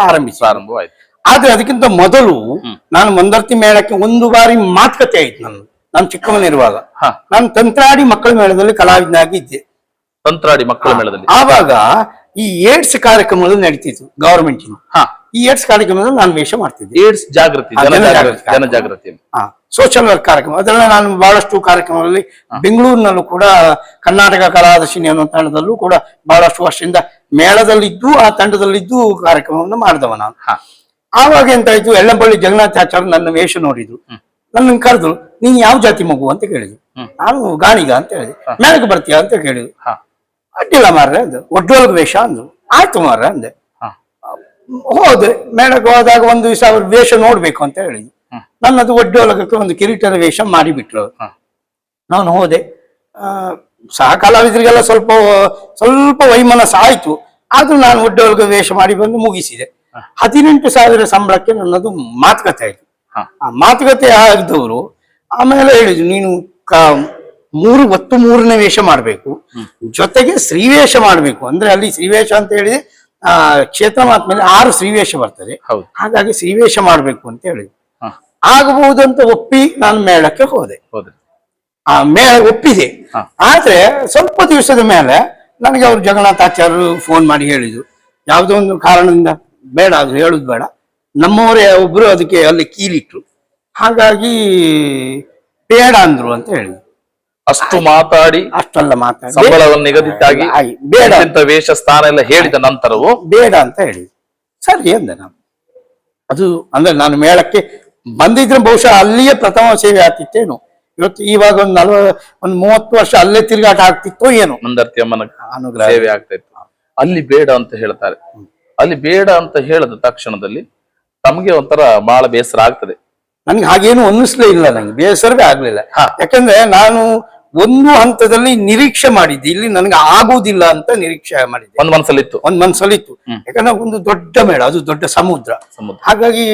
ಆರಂಭವಾಯ್ತು. ಆದ್ರೆ ಅದಕ್ಕಿಂತ ಮೊದಲು ನಾನು ಮಂದರ್ತಿ ಮೇಳಕ್ಕೆ ಒಂದು ಬಾರಿ ಮಾತುಕತೆ ಆಯ್ತು ನಾನು ಚಿಕ್ಕವನಿರುವಾಗ. ಹಾ. ನಾನು ತಂತ್ರಾಡಿ ಮಕ್ಕಳ ಮೇಳದಲ್ಲಿ ಕಲಾವಿದನಾಗಿ ಇದ್ದೆ. ತಂತ್ರಾಡಿ ಮಕ್ಕಳ ಮೇಳದಲ್ಲಿ ಆವಾಗ ಈ ಏಡ್ಸ್ ಕಾರ್ಯಕ್ರಮಗಳು ನಡೀತಿತ್ತು ಗವರ್ಮೆಂಟ್. ಹಾ. ಈ ಏಡ್ಸ್ ಕಾರ್ಯಕ್ರಮದಲ್ಲಿ ನಾನು ವೇಷ ಮಾಡ್ತಿದ್ದೆ. ಏಡ್ಸ್ ಜಾಗೃತಿ, ಜನಜಾಗೃತಿ. ಸೋಷಿಯಲ್ ವರ್ಕ್ ಕಾರ್ಯಕ್ರಮ, ಅದರಲ್ಲಿ ನಾನು ಬಹಳಷ್ಟು ಕಾರ್ಯಕ್ರಮಗಳಲ್ಲಿ ಬೆಂಗಳೂರಿನಲ್ಲೂ ಕೂಡ ಕರ್ನಾಟಕ ಕಲಾದರ್ಶಿನಿ ಅನ್ನೋ ತಂಡದಲ್ಲೂ ಕೂಡ ಬಹಳಷ್ಟು ವರ್ಷದಿಂದ ಮೇಳದಲ್ಲಿದ್ದು ಆ ತಂಡದಲ್ಲಿದ್ದು ಕಾರ್ಯಕ್ರಮವನ್ನು ಮಾಡಿದವ ನಾನು. ಆವಾಗ ಎಂತಾಯ್ತು, ಯಲ್ಲಂಪಳ್ಳಿ ಜಗನ್ನಾಥಾಚಾರ್ಯ ನನ್ನ ವೇಷ ನೋಡಿದ್ರು, ನನ್ನನ್ನು ಕರೆದ್ರು, ನೀನ್ ಯಾವ ಜಾತಿ ಮಗು ಅಂತ ಕೇಳಿದ್ರು. ನಾನು ಗಾಣಿಗ ಅಂತ ಹೇಳಿದೆ. ಮೇಳಕ್ಕೆ ಬರ್ತೀಯಾ ಅಂತ ಕೇಳಿದ್ರು. ಅಡ್ಡಿಲ್ಲ ಮಾರ್ರೆ ಅಂದ್ರು. ಒಡ್ಡೋಲ್ಗ ವೇಷ ಅಂದ್ರು. ಆಯ್ತು ಮಾರ್ರೆ ಅಂದೆ. ಹೋದೆ. ಮೇಳಕ್ಕೆ ಹೋದಾಗ ಒಂದು ದಿವಸ ಅವ್ರ ವೇಷ ನೋಡ್ಬೇಕು ಅಂತ ಹೇಳಿದ್ರು. ನನ್ನದು ಒಡ್ಡೋಲಗಕ್ಕೆ ಒಂದು ಕಿರೀಟದ ವೇಷ ಮಾಡಿಬಿಟ್ರು. ನಾನು ಹೋದೆ. ಸಹ ಕಲಾವಿದರಿಗೆಲ್ಲ ಸ್ವಲ್ಪ ವೈಮನಸ್ಸು ಆಯ್ತು. ಆದ್ರೂ ನಾನು ಒಡ್ಡೋಲ್ಗ ವೇಷ ಮಾಡಿ ಬಂದು ಮುಗಿಸಿದೆ. 18,000 ಸಂಬಳಕ್ಕೆ ನನ್ನದು ಮಾತುಕತೆ ಆಯ್ತು. ಆ ಮಾತುಕತೆ ಆಗಿದ್ದವರು ಆಮೇಲೆ ಹೇಳಿದ್ರು, ನೀನು 3 ವೇಷ ಮಾಡ್ಬೇಕು, ಜೊತೆಗೆ ಶ್ರೀವೇಷ ಮಾಡ್ಬೇಕು. ಅಂದ್ರೆ ಅಲ್ಲಿ ಶ್ರೀವೇಷ ಅಂತ ಹೇಳಿದ್ರೆ ಕ್ಷೇತ್ರ ಮಾತ್ಮೇಲೆ 6 ಶ್ರೀವೇಷ ಬರ್ತದೆ. ಹಾಗಾಗಿ ಶ್ರೀವೇಷ ಮಾಡ್ಬೇಕು ಅಂತ ಹೇಳಿದ್ರು. ಆಗಬಹುದಂತ ಒಪ್ಪಿ ನಾನು ಮೇಳಕ್ಕೆ ಹೋದೆ. ಆ ಮೇಳ ಒಪ್ಪಿದೆ. ಆದ್ರೆ ಸ್ವಲ್ಪ ದಿವಸದ ಮೇಲೆ ನನಗೆ ಅವರು ಜಗನ್ನಾಥಾಚಾರ್ಯರು ಫೋನ್ ಮಾಡಿ ಹೇಳಿದ್ರು, ಯಾವುದೋ ಒಂದು ಕಾರಣದಿಂದ ಬೇಡ, ಅದು ಹೇಳುದು ಬೇಡ, ನಮ್ಮವರೇ ಒಬ್ರು ಅದಕ್ಕೆ ಅಲ್ಲಿ ಕೀಲಿಟ್ರು, ಹಾಗಾಗಿ ಬೇಡ ಅಂದ್ರು ಅಂತ ಹೇಳಿದ್ರು. ಅಷ್ಟು ಮಾತಾಡಿ, ಅಷ್ಟೆಲ್ಲ ಮಾತಾಡಿ ಸಂಬಳವನ್ನು ನಿಗದಿತಾಗಿ ಬೇಡ ವೇಷ ಸ್ಥಾನ ಎಲ್ಲ ಹೇಳಿದ ನಂತರವು ಬೇಡ ಅಂತ ಹೇಳಿದ್ರು. ಸರಿ ಅಂದೆ ನಾನು. ಅದು ಅಂದ್ರೆ ನಾನು ಮೇಳಕ್ಕೆ ಬಂದಿದ್ರೆ ಬಹುಶಃ ಅಲ್ಲಿಯೇ ಪ್ರಥಮ ಸೇವೆ ಆಗ್ತಿತ್ತೇನು. ಇವತ್ತು ಇವಾಗ ಒಂದು 30 ವರ್ಷ ಅಲ್ಲೇ ತಿರುಗಾಟ ಆಗ್ತಿತ್ತೋ ಏನೋ. ಮಂದರ್ತಿ ಅಮ್ಮನ ಅನುಗ್ರಹ ಸೇವೆ ಆಗ್ತಾ ಇತ್ತು. ಅಲ್ಲಿ ಬೇಡ ಅಂತ ಹೇಳ್ತಾರೆ. ಅಲ್ಲಿ ಬೇಡ ಅಂತ ಹೇಳದ ತಕ್ಷಣದಲ್ಲಿ ತಮಗೆ ಒಂಥರ ಬಹಳ ಬೇಸರ ಆಗ್ತದೆ. ನನ್ಗೆ ಹಾಗೇನು ಅನ್ನಿಸ್ಲೇ ಇಲ್ಲ, ನಂಗೆ ಬೇಸರವೇ ಆಗ್ಲಿಲ್ಲ. ಯಾಕಂದ್ರೆ ನಾನು ಒಂದು ಹಂತದಲ್ಲಿ ನಿರೀಕ್ಷೆ ಮಾಡಿದ್ದೆ, ಇಲ್ಲಿ ನನಗೆ ಆಗುವುದಿಲ್ಲ ಅಂತ ನಿರೀಕ್ಷೆ ಮಾಡಿದ್ದೆ. ಒಂದ್ ಮನ್ಸಲ್ಲಿತ್ತು. ಯಾಕಂದ್ರೆ ಒಂದು ದೊಡ್ಡ ಮೇಳ, ಅದು ದೊಡ್ಡ ಸಮುದ್ರ. ಹಾಗಾಗಿ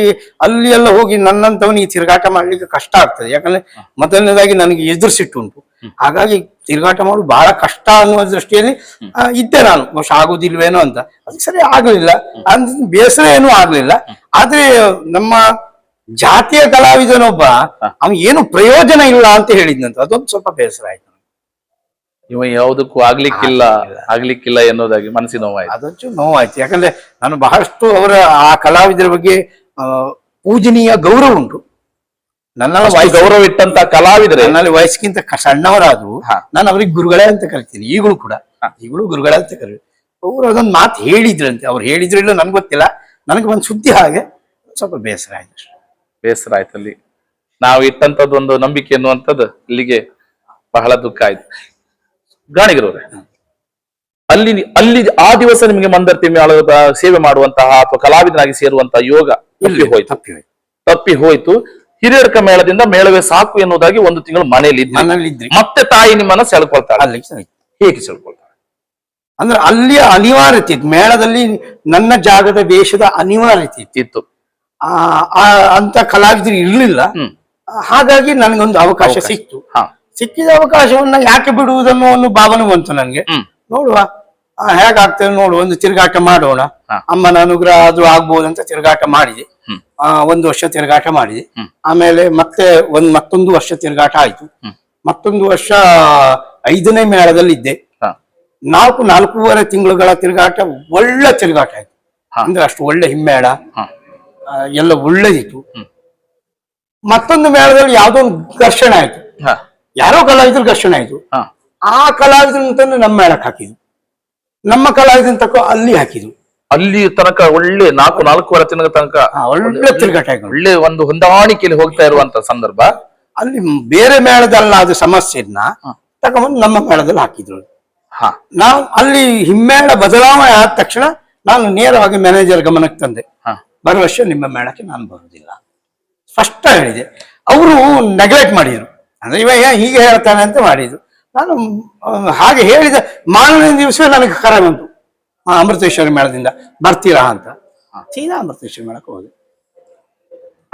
ಅಲ್ಲಿ ಎಲ್ಲ ಹೋಗಿ ನನ್ನಂತವನಿಗೆ ತಿರುಗಾಟ ಮಾಡ್ಲಿಕ್ಕೆ ಕಷ್ಟ ಆಗ್ತದೆ. ಯಾಕಂದ್ರೆ ಮೊದಲನೇದಾಗಿ ನನಗೆ ಎದುರಿಸಿಟ್ಟುಂಟು. ಹಾಗಾಗಿ ತಿರುಗಾಟ ಮಾಡೋದು ಬಹಳ ಕಷ್ಟ ಅನ್ನುವ ದೃಷ್ಟಿಯಲ್ಲಿ ಇದ್ದೆ ನಾನು. ಬಹುಶಃ ಆಗುದಿಲ್ವೇನೋ ಅಂತ. ಅದಕ್ಕೆ ಸರಿ ಆಗ್ಲಿಲ್ಲ, ಬೇಸರ ಏನೂ ಆಗ್ಲಿಲ್ಲ. ಆದ್ರೆ ನಮ್ಮ ಜಾತಿಯ ಕಲಾವಿದನೊಬ್ಬ ಅವನ್ ಏನು ಪ್ರಯೋಜನ ಇಲ್ಲ ಅಂತ ಹೇಳಿದ್ನಂತ, ಅದೊಂದು ಸ್ವಲ್ಪ ಬೇಸರ ಆಯ್ತು. ಇವ ಯಾವುದಕ್ಕೂ ಆಗ್ಲಿಕ್ಕಿಲ್ಲ ಎನ್ನುವುದಾಗಿ ಮನಸ್ಸಿನ ನೋವಾಯ್ತು. ಅದೊಂಚು ನೋವಾಯ್ತು. ಯಾಕಂದ್ರೆ ನಾನು ಬಹಳಷ್ಟು ಅವರ ಆ ಕಲಾವಿದರ ಬಗ್ಗೆ ಪೂಜನೀಯ ಗೌರವ ಉಂಟು. ನನ್ನ ಗೌರವ ಇಟ್ಟಂತ ಕಲಾವಿದರೆ ನನ್ನಲ್ಲಿ ವಯಸ್ಸಿಗಿಂತ ಸಣ್ಣವರಾದ್ರು ನಾನು ಅವ್ರಿಗೆ ಗುರುಗಳೇ ಅಂತ ಕರಿತೀನಿ. ಈಗಲೂ ಗುರುಗಳೇ ಅಂತ ಕರೀತೀನಿ. ಅವರು ಅದೊಂದು ಮಾತು ಹೇಳಿದ್ರಂತೆ. ಅವ್ರು ಹೇಳಿದ್ರು ಇಲ್ಲ ನನ್ಗೆ ಗೊತ್ತಿಲ್ಲ, ನನಗೆ ಒಂದು ಸುದ್ದಿ ಹಾಗೆ ಸ್ವಲ್ಪ ಬೇಸರ ಆಯ್ತು. ಅಲ್ಲಿ ನಾವು ಇಟ್ಟಂತದ್ದು ಒಂದು ನಂಬಿಕೆ ಎನ್ನುವಂಥದ್ದು ಇಲ್ಲಿಗೆ ಬಹಳ ದುಃಖ ಆಯ್ತು. ಗಾಣಿಗರವ್ರೆ, ಅಲ್ಲಿ ಆ ದಿವಸ ನಿಮಗೆ ಮಂದರ್ತಿ ಮೇಳದ ಸೇವೆ ಮಾಡುವಂತಹ ಅಥವಾ ಕಲಾವಿದನಾಗಿ ಸೇರುವಂತಹ ಯೋಗ ತಪ್ಪಿ ಹೋಯ್ತು. ಹಿರಿಯರ್ಕ ಮೇಳದಿಂದ ಮೇಳವೇ ಸಾಕು ಎನ್ನುವುದಾಗಿ 1 ತಿಂಗಳು ಮನೆಯಲ್ಲಿ ಮತ್ತೆ ತಾಯಿ ನಿಮ್ಮನ್ನ ಸೆಳ್ಕೊಳ್ತಾಳೆ. ಹೇಗೆ ಸೆಳ್ಕೊಳ್ತಾಳೆ? ಅಂದ್ರೆ ಅಲ್ಲಿಯ ಅನಿವಾರ್ಯತೆ ಇತ್ತು. ಮೇಳದಲ್ಲಿ ನನ್ನ ಜಾಗದ ವೇಷದ ಅನಿವಾರ್ಯತೆ ಇತ್ತು. ಅಂತ ಕಲಾವಿದರು ಇರ್ಲಿಲ್ಲ. ಹಾಗಾಗಿ ನನಗೊಂದು ಅವಕಾಶ ಸಿಕ್ತು. ಸಿಕ್ಕಿದ ಅವಕಾಶವನ್ನ ಯಾಕೆ ಬಿಡುವುದನ್ನು ಒಂದು ಭಾವನೆ ಬಂತು ನನಗೆ. ನೋಡುವ ಹೇಗಾಗ್ತದೆ ನೋಡು, ಒಂದು ತಿರುಗಾಟ ಮಾಡೋಣ, ಅಮ್ಮನ ಅನುಗ್ರಹ ಆದ್ರೂ ಆಗ್ಬಹುದಂತ ತಿರುಗಾಟ ಮಾಡಿದೆ. 1 ವರ್ಷ ತಿರುಗಾಟ ಮಾಡಿದೆ. ಆಮೇಲೆ ಮತ್ತೊಂದು ವರ್ಷ ತಿರುಗಾಟ ಆಯ್ತು. ಮತ್ತೊಂದು ವರ್ಷ 5ನೇ ಮೇಳದಲ್ಲಿ ಇದ್ದೆ. 4.5 ತಿಂಗಳುಗಳ ತಿರುಗಾಟ ಒಳ್ಳೆ ತಿರುಗಾಟ ಆಯ್ತು. ಅಂದ್ರೆ ಅಷ್ಟು ಒಳ್ಳೆ ಹಿಮ್ಮೇಳ ಎಲ್ಲ ಒಳ್ಳೇದಿತ್ತು. ಮತ್ತೊಂದು ಮೇಳದಲ್ಲಿ ಯಾವ್ದೋ ಒಂದು ಘರ್ಷಣೆ ಆಯ್ತು, ಯಾರೋ ಕಲಾವಿದ್ರು ಘರ್ಷಣೆ ಆಯ್ತು. ಆ ಕಲಾವಿದ್ರನ್ನ ತಂದು ನಮ್ಮ ಮೇಳಕ್ಕೆ ಹಾಕಿದ್ರು, ನಮ್ಮ ಕಲಾವಿದ್ರನ್ನ ತಕ್ಕ ಅಲ್ಲಿ ಹಾಕಿದ್ರು. ಅಲ್ಲಿ ತನಕ ಒಳ್ಳೆ 4.5 ತಿಂಗಳ ತನಕ ಒಳ್ಳೆ ತಿರುಗಾಟ ಆಯ್ತು. ಒಳ್ಳೆ ಒಂದು ಹೊಂದಾಣಿಕೆಯಲ್ಲಿ ಹೋಗ್ತಾ ಇರುವಂತ ಸಂದರ್ಭ. ಅಲ್ಲಿ ಬೇರೆ ಮೇಳದಲ್ಲಾದ ಸಮಸ್ಯೆಯನ್ನ ತಗೊಂಡ್ಬಂದು ನಮ್ಮ ಮೇಳದಲ್ಲಿ ಹಾಕಿದ್ರು. ನಾವು ಅಲ್ಲಿ ಹಿಮ್ಮೇಳ ಬದಲಾವಣೆ ಆದ ತಕ್ಷಣ ನಾನು ನೇರವಾಗಿ ಮ್ಯಾನೇಜರ್ ಗಮನಕ್ಕೆ ತಂದೆ, ಬರುವ ವರ್ಷ ನಿಮ್ಮ ಮೇಳಕ್ಕೆ ನಾನು ಬರುವುದಿಲ್ಲ ಸ್ಪಷ್ಟ ಹೇಳಿದೆ. ಅವರು ನೆಗ್ಲೆಕ್ಟ್ ಮಾಡಿದ್ರು. ಅಂದ್ರೆ ಇವ ಹೀಗೆ ಹೇಳ್ತಾನೆ ಅಂತ ಮಾಡಿದ್ರು. ನಾನು ಹಾಗೆ ಹೇಳಿದ ಮಾರನೇ ದಿವಸವೇ ನನಗೆ ಕರೆ ಬಂತು, ಅಮೃತೇಶ್ವರಿ ಮೇಳದಿಂದ ಬರ್ತೀರಾ ಅಂತ. ಸೀದಾ ಅಮೃತೇಶ್ವರಿ ಮೇಳಕ್ಕೆ ಹೋದೆ.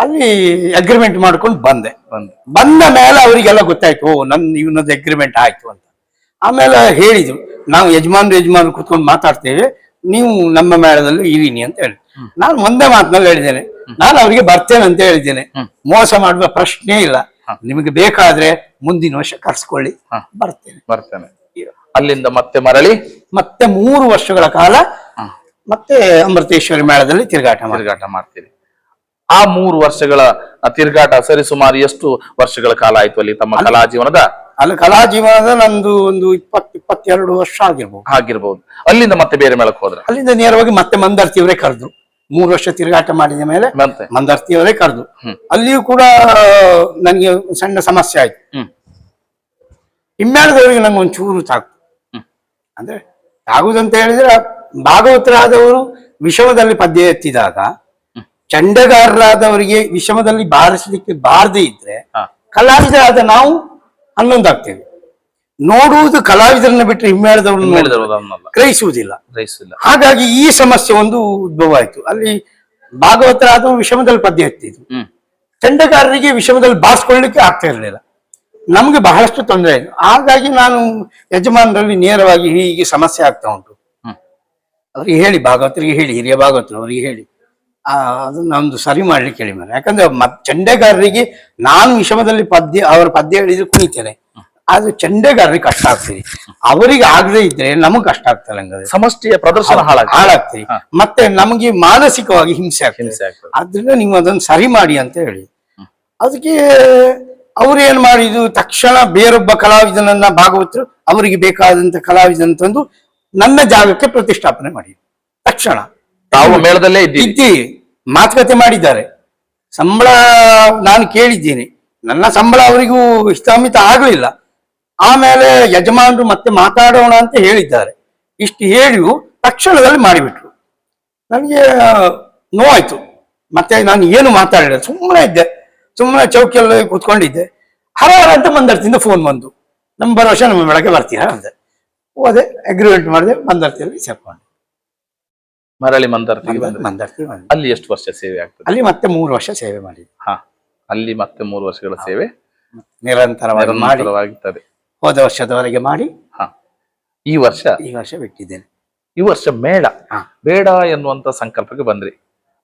ಅಲ್ಲಿ ಅಗ್ರಿಮೆಂಟ್ ಮಾಡ್ಕೊಂಡು ಬಂದ ಮೇಲೆ ಅವರಿಗೆಲ್ಲ ಗೊತ್ತಾಯ್ತು, ಇವನದ್ದು ಅಗ್ರಿಮೆಂಟ್ ಆಯ್ತು ಅಂತ. ಆಮೇಲೆ ಹೇಳಿದ್ರು, ನಾವು ಯಜಮಾನ್ರು ಕೂತ್ಕೊಂಡು ಮಾತಾಡ್ತೇವೆ, ನೀವು ನಮ್ಮ ಮೇಳದಲ್ಲಿ ಇರೀನಿ ಅಂತ ಹೇಳಿ. ನಾನು ಒಂದೇ ಮಾತಿನಲ್ಲಿ ಹೇಳಿದ್ದೇನೆ, ನಾನು ಅವರಿಗೆ ಬರ್ತೇನೆ ಅಂತ ಹೇಳಿದ್ದೇನೆ. ಮೋಸ ಮಾಡುವ ಪ್ರಶ್ನೆ ಇಲ್ಲ. ನಿಮಗೆ ಬೇಕಾದ್ರೆ ಮುಂದಿನ ವರ್ಷ ಕರ್ಸ್ಕೊಳ್ಳಿ, ಬರ್ತೇನೆ. ಅಲ್ಲಿಂದ ಮತ್ತೆ ಮರಳಿ ಮತ್ತೆ 3 ವರ್ಷಗಳ ಕಾಲ ಮತ್ತೆ ಅಮೃತೇಶ್ವರಿ ಮೇಳದಲ್ಲಿ ತಿರುಗಾಟ ಮಾಡ್ತೀರಿ. ಆ 3 ವರ್ಷಗಳ ತಿರುಗಾಟ ಸರಿಸುಮಾರು ಎಷ್ಟು ವರ್ಷಗಳ ಕಾಲ ಆಯ್ತು ಅಲ್ಲಿ ತಮ್ಮ ಕಲಾ ಜೀವನದ? ಅಲ್ಲಿ ಕಲಾ ಜೀವನದ ನಂದು ಒಂದು 22 ವರ್ಷ ಆಗಿರ್ಬೋದು. ಅಲ್ಲಿಂದ ಮತ್ತೆ ಬೇರೆ ಮೇಳಕ್ಕೆ ಹೋದ್ರೆ? ಅಲ್ಲಿಂದ ನೇರವಾಗಿ ಮತ್ತೆ ಮಂದರ್ತಿಯವರೇ ಕರೆದ್ರು. 3 ವರ್ಷ ತಿರುಗಾಟ ಮಾಡಿದ ಮೇಲೆ ಮಂದರ್ತಿಯವರೇ ಕರೆದು, ಅಲ್ಲಿಯೂ ಕೂಡ ನಂಗೆ ಸಣ್ಣ ಸಮಸ್ಯೆ ಆಯ್ತು. ಹಿಮ್ಮೇಳದವರಿಗೆ ನಂಗೆ ಒಂಚೂರು ತಾಕು, ಅಂದ್ರೆ ತಾಗುದಂತ ಹೇಳಿದ್ರೆ ಭಾಗವತರಾದವರು ವಿಷಮದಲ್ಲಿ ಪದ್ಯ ಎತ್ತಿದಾಗ ಚಂಡಗಾರರಾದವರಿಗೆ ವಿಷಮದಲ್ಲಿ ಬಾರಿಸಲಿಕ್ಕೆ ಬಾರದೇ ಇದ್ರೆ ಕಲಾವಿದರಾದ ನಾವು ಹನ್ನೊಂದಾಗ್ತೇವೆ. ನೋಡುವುದು ಕಲಾವಿದರನ್ನ ಬಿಟ್ಟರೆ ಹಿಮ್ಮೇಳದವ್ರನ್ನ ಗ್ರಹಿಸುವುದಿಲ್ಲ. ಹಾಗಾಗಿ ಈ ಸಮಸ್ಯೆ ಒಂದು ಉದ್ಭವ ಆಯ್ತು. ಅಲ್ಲಿ ಭಾಗವತರಾದವರು ವಿಷಮದಲ್ಲಿ ಪದ್ಯ ಎತ್ತಿದ್ರು, ಚಂಡಗಾರರಿಗೆ ವಿಷಮದಲ್ಲಿ ಬಾರಿಸ್ಕೊಳ್ಳಿಕ್ಕೆ ಆಗ್ತಾ ಇರಲಿಲ್ಲ. ನಮ್ಗೆ ಬಹಳಷ್ಟು ತೊಂದರೆ ಆಯ್ತು. ಹಾಗಾಗಿ ನಾನು ಯಜಮಾನರಲ್ಲಿ ನೇರವಾಗಿ ಹೀಗೆ ಸಮಸ್ಯೆ ಆಗ್ತಾ ಉಂಟು, ಅವ್ರಿಗೆ ಹೇಳಿ, ಭಾಗವತರಿಗೆ ಹೇಳಿ, ಹಿರಿಯ ಭಾಗವತರು ಅವರಿಗೆ ಹೇಳಿ ಅದನ್ನ ಒಂದು ಸರಿ ಮಾಡ್ಲಿಕ್ಕೆ ಹೇಳಿ ಮೇಲೆ. ಯಾಕಂದ್ರೆ ಚಂಡೆಗಾರರಿಗೆ ನಾನು ವಿಷಮದಲ್ಲಿ ಅವರ ಪದ್ಯ ಹೇಳಿದ್ರೆ ಕುಣಿತೇನೆ, ಆದ್ರೆ ಚಂಡೆಗಾರರಿಗೆ ಕಷ್ಟ ಆಗ್ತದೆ. ಅವರಿಗೆ ಆಗದೆ ಇದ್ರೆ ನಮಗ್ ಕಷ್ಟ ಆಗ್ತದೆ, ಹಂಗಾದ್ರೆ ಸಮಷ್ಟಿಯ ಪ್ರದರ್ಶನ ಹಾಳಾಗ್ತದೆ, ಮತ್ತೆ ನಮಗೆ ಮಾನಸಿಕವಾಗಿ ಹಿಂಸೆ ಆಗ್ತದೆ. ಆದ್ರಿಂದ ನೀವು ಅದನ್ನು ಸರಿ ಮಾಡಿ ಅಂತ ಹೇಳಿ, ಅದಕ್ಕೆ ಅವ್ರೇನ್ ಮಾಡಿದ್ರು, ತಕ್ಷಣ ಬೇರೊಬ್ಬ ಕಲಾವಿದನನ್ನ ಭಾಗವತರು ಅವರಿಗೆ ಬೇಕಾದಂತ ಕಲಾವಿದನ ತಂದು ನನ್ನ ಜಾಗಕ್ಕೆ ಪ್ರತಿಷ್ಠಾಪನೆ ಮಾಡಿ ತಕ್ಷಣ ತಾವು ಮೇಳದಲ್ಲೇ ಇದ್ದೀವಿ ಮಾತುಕತೆ ಮಾಡಿದ್ದಾರೆ. ಸಂಬಳ ನಾನು ಕೇಳಿದ್ದೀನಿ, ನನ್ನ ಸಂಬಳ ಅವರಿಗೂ ಹಿತಾಮಿತ ಆಗ್ಲಿಲ್ಲ. ಆಮೇಲೆ ಯಜಮಾನರು ಮತ್ತೆ ಮಾತಾಡೋಣ ಅಂತ ಹೇಳಿದ್ದಾರೆ. ಇಷ್ಟು ಹೇಳಿಯೂ ತಕ್ಷಣದಲ್ಲಿ ಮಾಡಿಬಿಟ್ರು. ನನಗೆ ನೋವಾಯ್ತು. ಮತ್ತೆ ನಾನು ಏನು ಮಾತಾಡಲಿಲ್ಲ, ಸುಮ್ಮನೆ ಇದ್ದೆ, ಸುಮ್ಮನೆ ಚೌಕಿಯಲ್ಲಿ ಕೂತ್ಕೊಂಡಿದ್ದೆ. ಹರಾರ ಅಂತ ಮಂದರ್ತಿಯಿಂದ ಫೋನ್ ಬಂದು, ನಮ್ಮ ಭರವಸೆ ನಮ್ಮ ಬೆಳಗ್ಗೆ ಬರ್ತೀರಾ ಅಂದೆ. ಹೋದೆ, ಅಗ್ರಿಮೆಂಟ್ ಮಾಡಿದೆ, ಮಂದರ್ತಿಯಲ್ಲಿ ಸೇರ್ಕೊಂಡೆ. ಮರಳಿ ಮಂದರ್ತಿ. ಅಲ್ಲಿ ಎಷ್ಟು ವರ್ಷ ಸೇವೆ ಆಗ್ತದೆ? ಅಲ್ಲಿ ಮತ್ತೆ 3 ವರ್ಷ ಸೇವೆ ಮಾಡಿದೆ. ಅಲ್ಲಿ ಮತ್ತೆ 3 ವರ್ಷಗಳ ಸೇವೆ ನಿರಂತರವಾಗಿರ್ತದೆ. ಹೋದ ವರ್ಷದವರೆಗೆ ಮಾಡಿ ಈ ವರ್ಷ ಬಿಟ್ಟಿದ್ದೇನೆ. ಈ ವರ್ಷ ಮೇಳ ಬೇಡ ಎನ್ನುವಂತ ಸಂಕಲ್ಪಕ್ಕೆ ಬಂದ್ರಿ.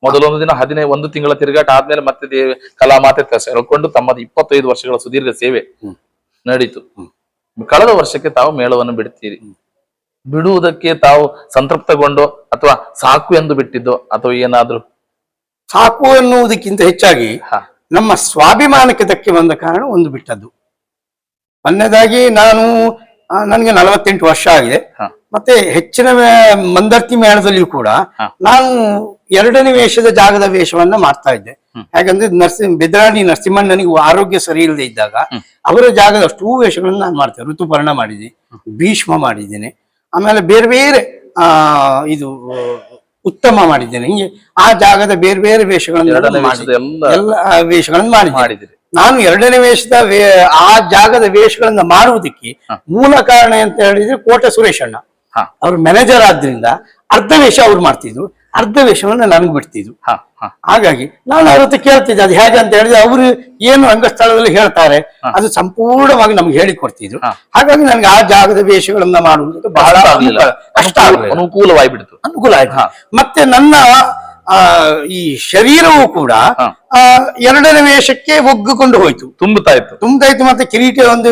ಮೊದಲೊಂದು ದಿನ 11 ತಿಂಗಳ ತಿರುಗಾಟ ಆದ್ಮೇಲೆ ಮತ್ತೆ ಕಲಾ ಮಾತೆ ಹೇಳ್ಕೊಂಡು ತಮ್ಮದು 25 ವರ್ಷಗಳ ಸುದೀರ್ಘ ಸೇವೆ ನಡೀತು. ಕಳೆದ ವರ್ಷಕ್ಕೆ ತಾವು ಮೇಳವನ್ನು ಬಿಡ್ತೀರಿ. ಬಿಡುವುದಕ್ಕೆ ತಾವು ಸಂತೃಪ್ತಗೊಂಡು ಅಥವಾ ಸಾಕು ಎಂದು ಬಿಟ್ಟಿದ್ದು ಅಥವಾ ಏನಾದ್ರು? ಸಾಕು ಎನ್ನುವುದಕ್ಕಿಂತ ಹೆಚ್ಚಾಗಿ ನಮ್ಮ ಸ್ವಾಭಿಮಾನಕ್ಕೆ ಧಕ್ಕೆ ಬಂದ ಕಾರಣ ಒಂದು ಬಿಟ್ಟದ್ದು. ಮೊನ್ನೆದಾಗಿ ನನಗೆ 48 ವರ್ಷ ಆಗಿದೆ. ಮತ್ತೆ ಹೆಚ್ಚಿನ ಮಂದರ್ತಿ ಮೇಳದಲ್ಲಿಯೂ ಕೂಡ ನಾನು 2ನೇ ವೇಷದ ಜಾಗದ ವೇಷವನ್ನ ಮಾಡ್ತಾ ಇದ್ದೆ. ಯಾಕಂದ್ರೆ ಬೆದರಾಣಿ ನರಸಿಂಹಣ್ಣನಿಗೆ ಆರೋಗ್ಯ ಸರಿ ಇಲ್ಲದೆ ಇದ್ದಾಗ ಅವರ ಜಾಗದ ಅಷ್ಟೂ ವೇಷಗಳನ್ನ ನಾನು ಮಾಡ್ತೇನೆ. ಋತುಪರ್ಣ ಮಾಡಿದ್ದೀನಿ, ಭೀಷ್ಮ ಮಾಡಿದ್ದೇನೆ, ಆಮೇಲೆ ಬೇರೆ ಬೇರೆ ಇದು ಉತ್ತಮ ಮಾಡಿದ್ದೇನೆ. ಹಿಂಗೆ ಆ ಜಾಗದ ಬೇರೆ ಬೇರೆ ವೇಷಗಳನ್ನು ಎಲ್ಲ ವೇಷಗಳನ್ನು ಮಾಡಿದ್ದೀನಿ. ನಾನು 2ನೇ ವೇಷದ ಆ ಜಾಗದ ವೇಷಗಳನ್ನ ಮಾಡುವುದಕ್ಕೆ ಮೂಲ ಕಾರಣ ಅಂತ ಹೇಳಿದ್ರೆ ಕೋಟೆ ಸುರೇಶ್ ಅಣ್ಣ, ಅವ್ರ ಮ್ಯಾನೇಜರ್ ಆದ್ರಿಂದ ಅರ್ಧ ವೇಷ ಅವ್ರು ಮಾಡ್ತಿದ್ರು, ಅರ್ಧ ವೇಷವನ್ನ ನನ್ಗೆ ಬಿಡ್ತಿದ್ರು. ಹಾಗಾಗಿ ನಾನು ಅವ್ರ ಹತ್ರ ಕೇಳ್ತಿದ್ದೆ, ಅದು ಹೇಗೆ ಅಂತ ಹೇಳಿದ್ರೆ ಅವರು ಏನು ರಂಗಸ್ಥಳದಲ್ಲಿ ಹೇಳ್ತಾರೆ ಅದು ಸಂಪೂರ್ಣವಾಗಿ ನಮ್ಗೆ ಹೇಳಿ ಕೊಡ್ತಿದ್ರು. ಹಾಗಾಗಿ ನನಗೆ ಆ ಜಾಗದ ವೇಷಗಳನ್ನ ಮಾಡುವುದು ಬಹಳ ಕಷ್ಟ ಆಗಲಿಲ್ಲ, ಅನುಕೂಲ ಆಯ್ತು. ಮತ್ತೆ ನನ್ನ ಈ ಶರೀರವೂ ಕೂಡ 2ನೇ ವೇಷಕ್ಕೆ ಒಗ್ಗಿಕೊಂಡು ಹೋಯ್ತು, ತುಂಬುತ್ತಾ ಇತ್ತು. ಮತ್ತೆ ಕಿರೀಟ ಒಂದು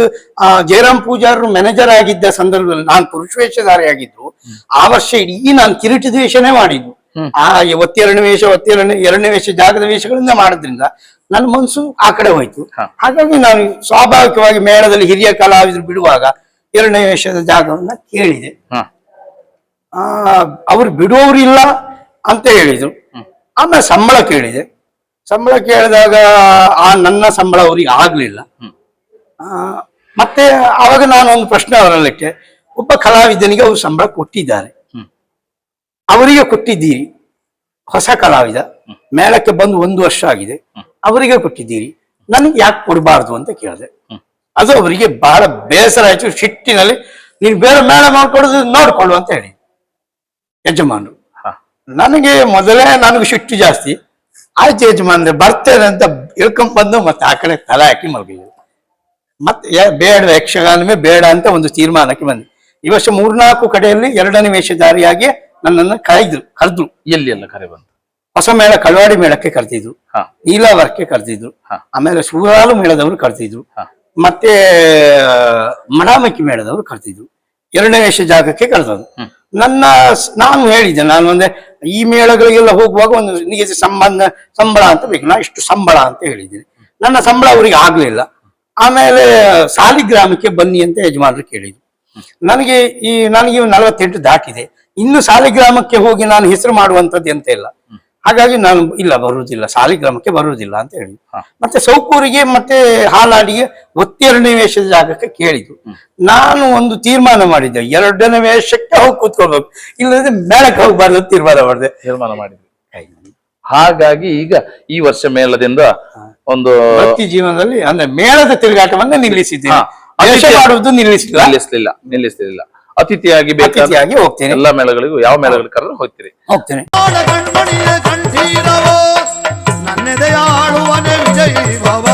ಜಯರಾಮ್ ಪೂಜಾರರು ಮ್ಯಾನೇಜರ್ ಆಗಿದ್ದ ಸಂದರ್ಭದಲ್ಲಿ ನಾನು ಪುರುಷ ವೇಷಧಾರಿ ಆಗಿದ್ದು, ಆ ವರ್ಷ ಇಡೀ ನಾನು ಕಿರೀಟದ ವೇಷನೇ ಮಾಡಿದ್ದು. ಆ 2ನೇ ವೇಷ 2ನೇ ವೇಷ ಜಾಗದ ವೇಷಗಳಿಂದ ಮಾಡೋದ್ರಿಂದ ನನ್ನ ಮನಸ್ಸು ಆ ಕಡೆ ಹೋಯ್ತು. ಹಾಗಾಗಿ ನಾನು ಸ್ವಾಭಾವಿಕವಾಗಿ ಮೇಳದಲ್ಲಿ ಹಿರಿಯ ಕಲಾವಿದರು ಬಿಡುವಾಗ 2ನೇ ವೇಷದ ಜಾಗವನ್ನ ಕೇಳಿದೆ. ಅವ್ರು ಬಿಡುವವರು ಇಲ್ಲ ಅಂತ ಹೇಳಿದ್ರು. ಆಮೇಲೆ ಸಂಬಳ ಕೇಳಿದೆ. ಸಂಬಳ ಕೇಳಿದಾಗ ನನ್ನ ಸಂಬಳ ಅವ್ರಿಗೆ ಆಗ್ಲಿಲ್ಲ. ಮತ್ತೆ ಅವಾಗ ನಾನು ಒಂದು ಪ್ರಶ್ನೆ ಅವರಲ್ಲಿಟ್ಟೆ, ಒಬ್ಬ ಕಲಾವಿದನಿಗೆ ಅವರು ಸಂಬಳ ಕೊಟ್ಟಿದ್ದಾರೆ, ಅವರಿಗೆ ಕೊಟ್ಟಿದ್ದೀರಿ, ಹೊಸ ಕಲಾವಿದ ಮೇಳಕ್ಕೆ ಬಂದು 1 ವರ್ಷ ಆಗಿದೆ, ಅವರಿಗೆ ಕೊಟ್ಟಿದ್ದೀರಿ, ನನಗೆ ಯಾಕೆ ಕೊಡಬಾರ್ದು ಅಂತ ಕೇಳಿದೆ. ಅದು ಅವರಿಗೆ ಬಹಳ ಬೇಸರ ಆಯ್ತು. ಸಿಟ್ಟಿನಲ್ಲಿ ನೀನು ಬೇರೆ ಮೇಳ ಮಾಡ್ಕೊಡೋದು ನೋಡ್ಕೊಳ್ಳು ಅಂತ ಹೇಳಿ ಯಜಮಾನರು. ನನಗೆ ಸಿಟ್ಟು ಜಾಸ್ತಿ ಆಯ್ತು. ಯಜಮಾನ್ರೆ ಬರ್ತೇನೆ ಅಂತ ಇಳ್ಕೊಂಡ್ ಬಂದು ಮತ್ತೆ ಆ ಕಡೆ ತಲೆ ಹಾಕಿ ಮಲಗಿದ್ರು. ಮತ್ತೆ ಬೇಡ, ಯಕ್ಷಗಾನವೇ ಬೇಡ ಅಂತ ಒಂದು ತೀರ್ಮಾನಕ್ಕೆ ಬಂದೆ. ಈ ವರ್ಷ 3-4 ಕಡೆಯಲ್ಲಿ 2ನೇ ವೇಷಧಾರಿಯಾಗಿ ನನ್ನನ್ನು ಕರೆದ್ರು. ಎಲ್ಲಿ ಎಲ್ಲ ಕರೆ ಬಂತು? ಹೊಸ ಮೇಳ ಕಳವಾಡಿ ಮೇಳಕ್ಕೆ ಕರೆದಿದ್ರು, ಹಾ. ನೀಲಾವರಕ್ಕೆ ಕರೆದಿದ್ರು, ಹಾ. ಆಮೇಲೆ ಸುಗಾಲು ಮೇಳದವರು ಕರೆದಿದ್ರು, ಹಾ. ಮತ್ತೆ ಮಡಾಮಕ್ಕಿ ಮೇಳದವರು ಕರೆದಿದ್ರು. 2ನೇ ವೇಷ ಜಾಗಕ್ಕೆ ಕರೆದದ್ದು. ನಾನು ಹೇಳಿದ್ದೆ, ನಾನು ಅಂದ್ರೆ ಈ ಮೇಳಗಳಿಗೆಲ್ಲ ಹೋಗುವಾಗ ಒಂದು ನಿಗದಿತ ಸಂಬಳ ಅಂತ ಬೇಕು, ನಾ ಇಷ್ಟು ಸಂಬಳ ಅಂತ ಹೇಳಿದ್ದೇನೆ. ನನ್ನ ಸಂಬಳ ಅವರಿಗೆ ಆಗ್ಲಿಲ್ಲ. ಆಮೇಲೆ ಸಾಲಿಗ್ರಾಮಕ್ಕೆ ಬನ್ನಿ ಅಂತ ಯಜಮಾನರು ಕೇಳಿದ್ರು. ನನಗೆ 48 ದಾಟಿದೆ, ಇನ್ನು ಸಾಲಿಗ್ರಾಮಕ್ಕೆ ಹೋಗಿ ನಾನು ಹೆಸರು ಮಾಡುವಂತದ್ದು ಎಂತ ಇಲ್ಲ. ಹಾಗಾಗಿ ನಾನು ಇಲ್ಲ ಬರುವುದಿಲ್ಲ, ಸಾಲಿಗ್ರಾಮಕ್ಕೆ ಬರುವುದಿಲ್ಲ ಅಂತ ಹೇಳಿದ್ರು. ಮತ್ತೆ ಸೌಕೂರಿಗೆ ಮತ್ತೆ ಹಾಲಾಡಿಗೆ 2ನೇ ವೇಷದ ಜಾಗಕ್ಕೆ ಕೇಳಿದ್ರು. ನಾನು ಒಂದು ತೀರ್ಮಾನ ಮಾಡಿದ್ದೆ, 2ನೇ ವೇಷಕ್ಕೆ ಹೋಗಿ ಕೂತ್ಕೊಳ್ಬೇಕು, ಇಲ್ಲದ್ರೆ ಮೇಳಕ್ಕೆ ಹೋಗ್ಬಾರ್ದು ತೀರ್ಮಾನ ಮಾಡಿದ್ವಿ. ಹಾಗಾಗಿ ಈಗ ಈ ವರ್ಷ ಮೇಳದಿಂದ ಒಂದು ವೃತ್ತಿ ಜೀವನದಲ್ಲಿ ಅಂದ್ರೆ ಮೇಳದ ತಿರುಗಾಟವನ್ನ ನಿಲ್ಲಿಸಿದ್ದೇನೆ, ವೇಷ ಮಾಡುವುದು ನಿಲ್ಲಿಸಲಿಲ್ಲ. ಅತಿಥಿಯಾಗಿ ಅತಿಥಿಯಾಗಿ ಹೋಗ್ತೇನೆ. ಎಲ್ಲಾ ಮೇಳಗಳಿಗೂ ಯಾವ ಮೇಳಗಳಿಗೆ ಕರೆದು ಹೋಗ್ತೇನೆ. ನನ್ನೆದೆಯಾಳುವನೆ ವಿಜಯ್ ಭವ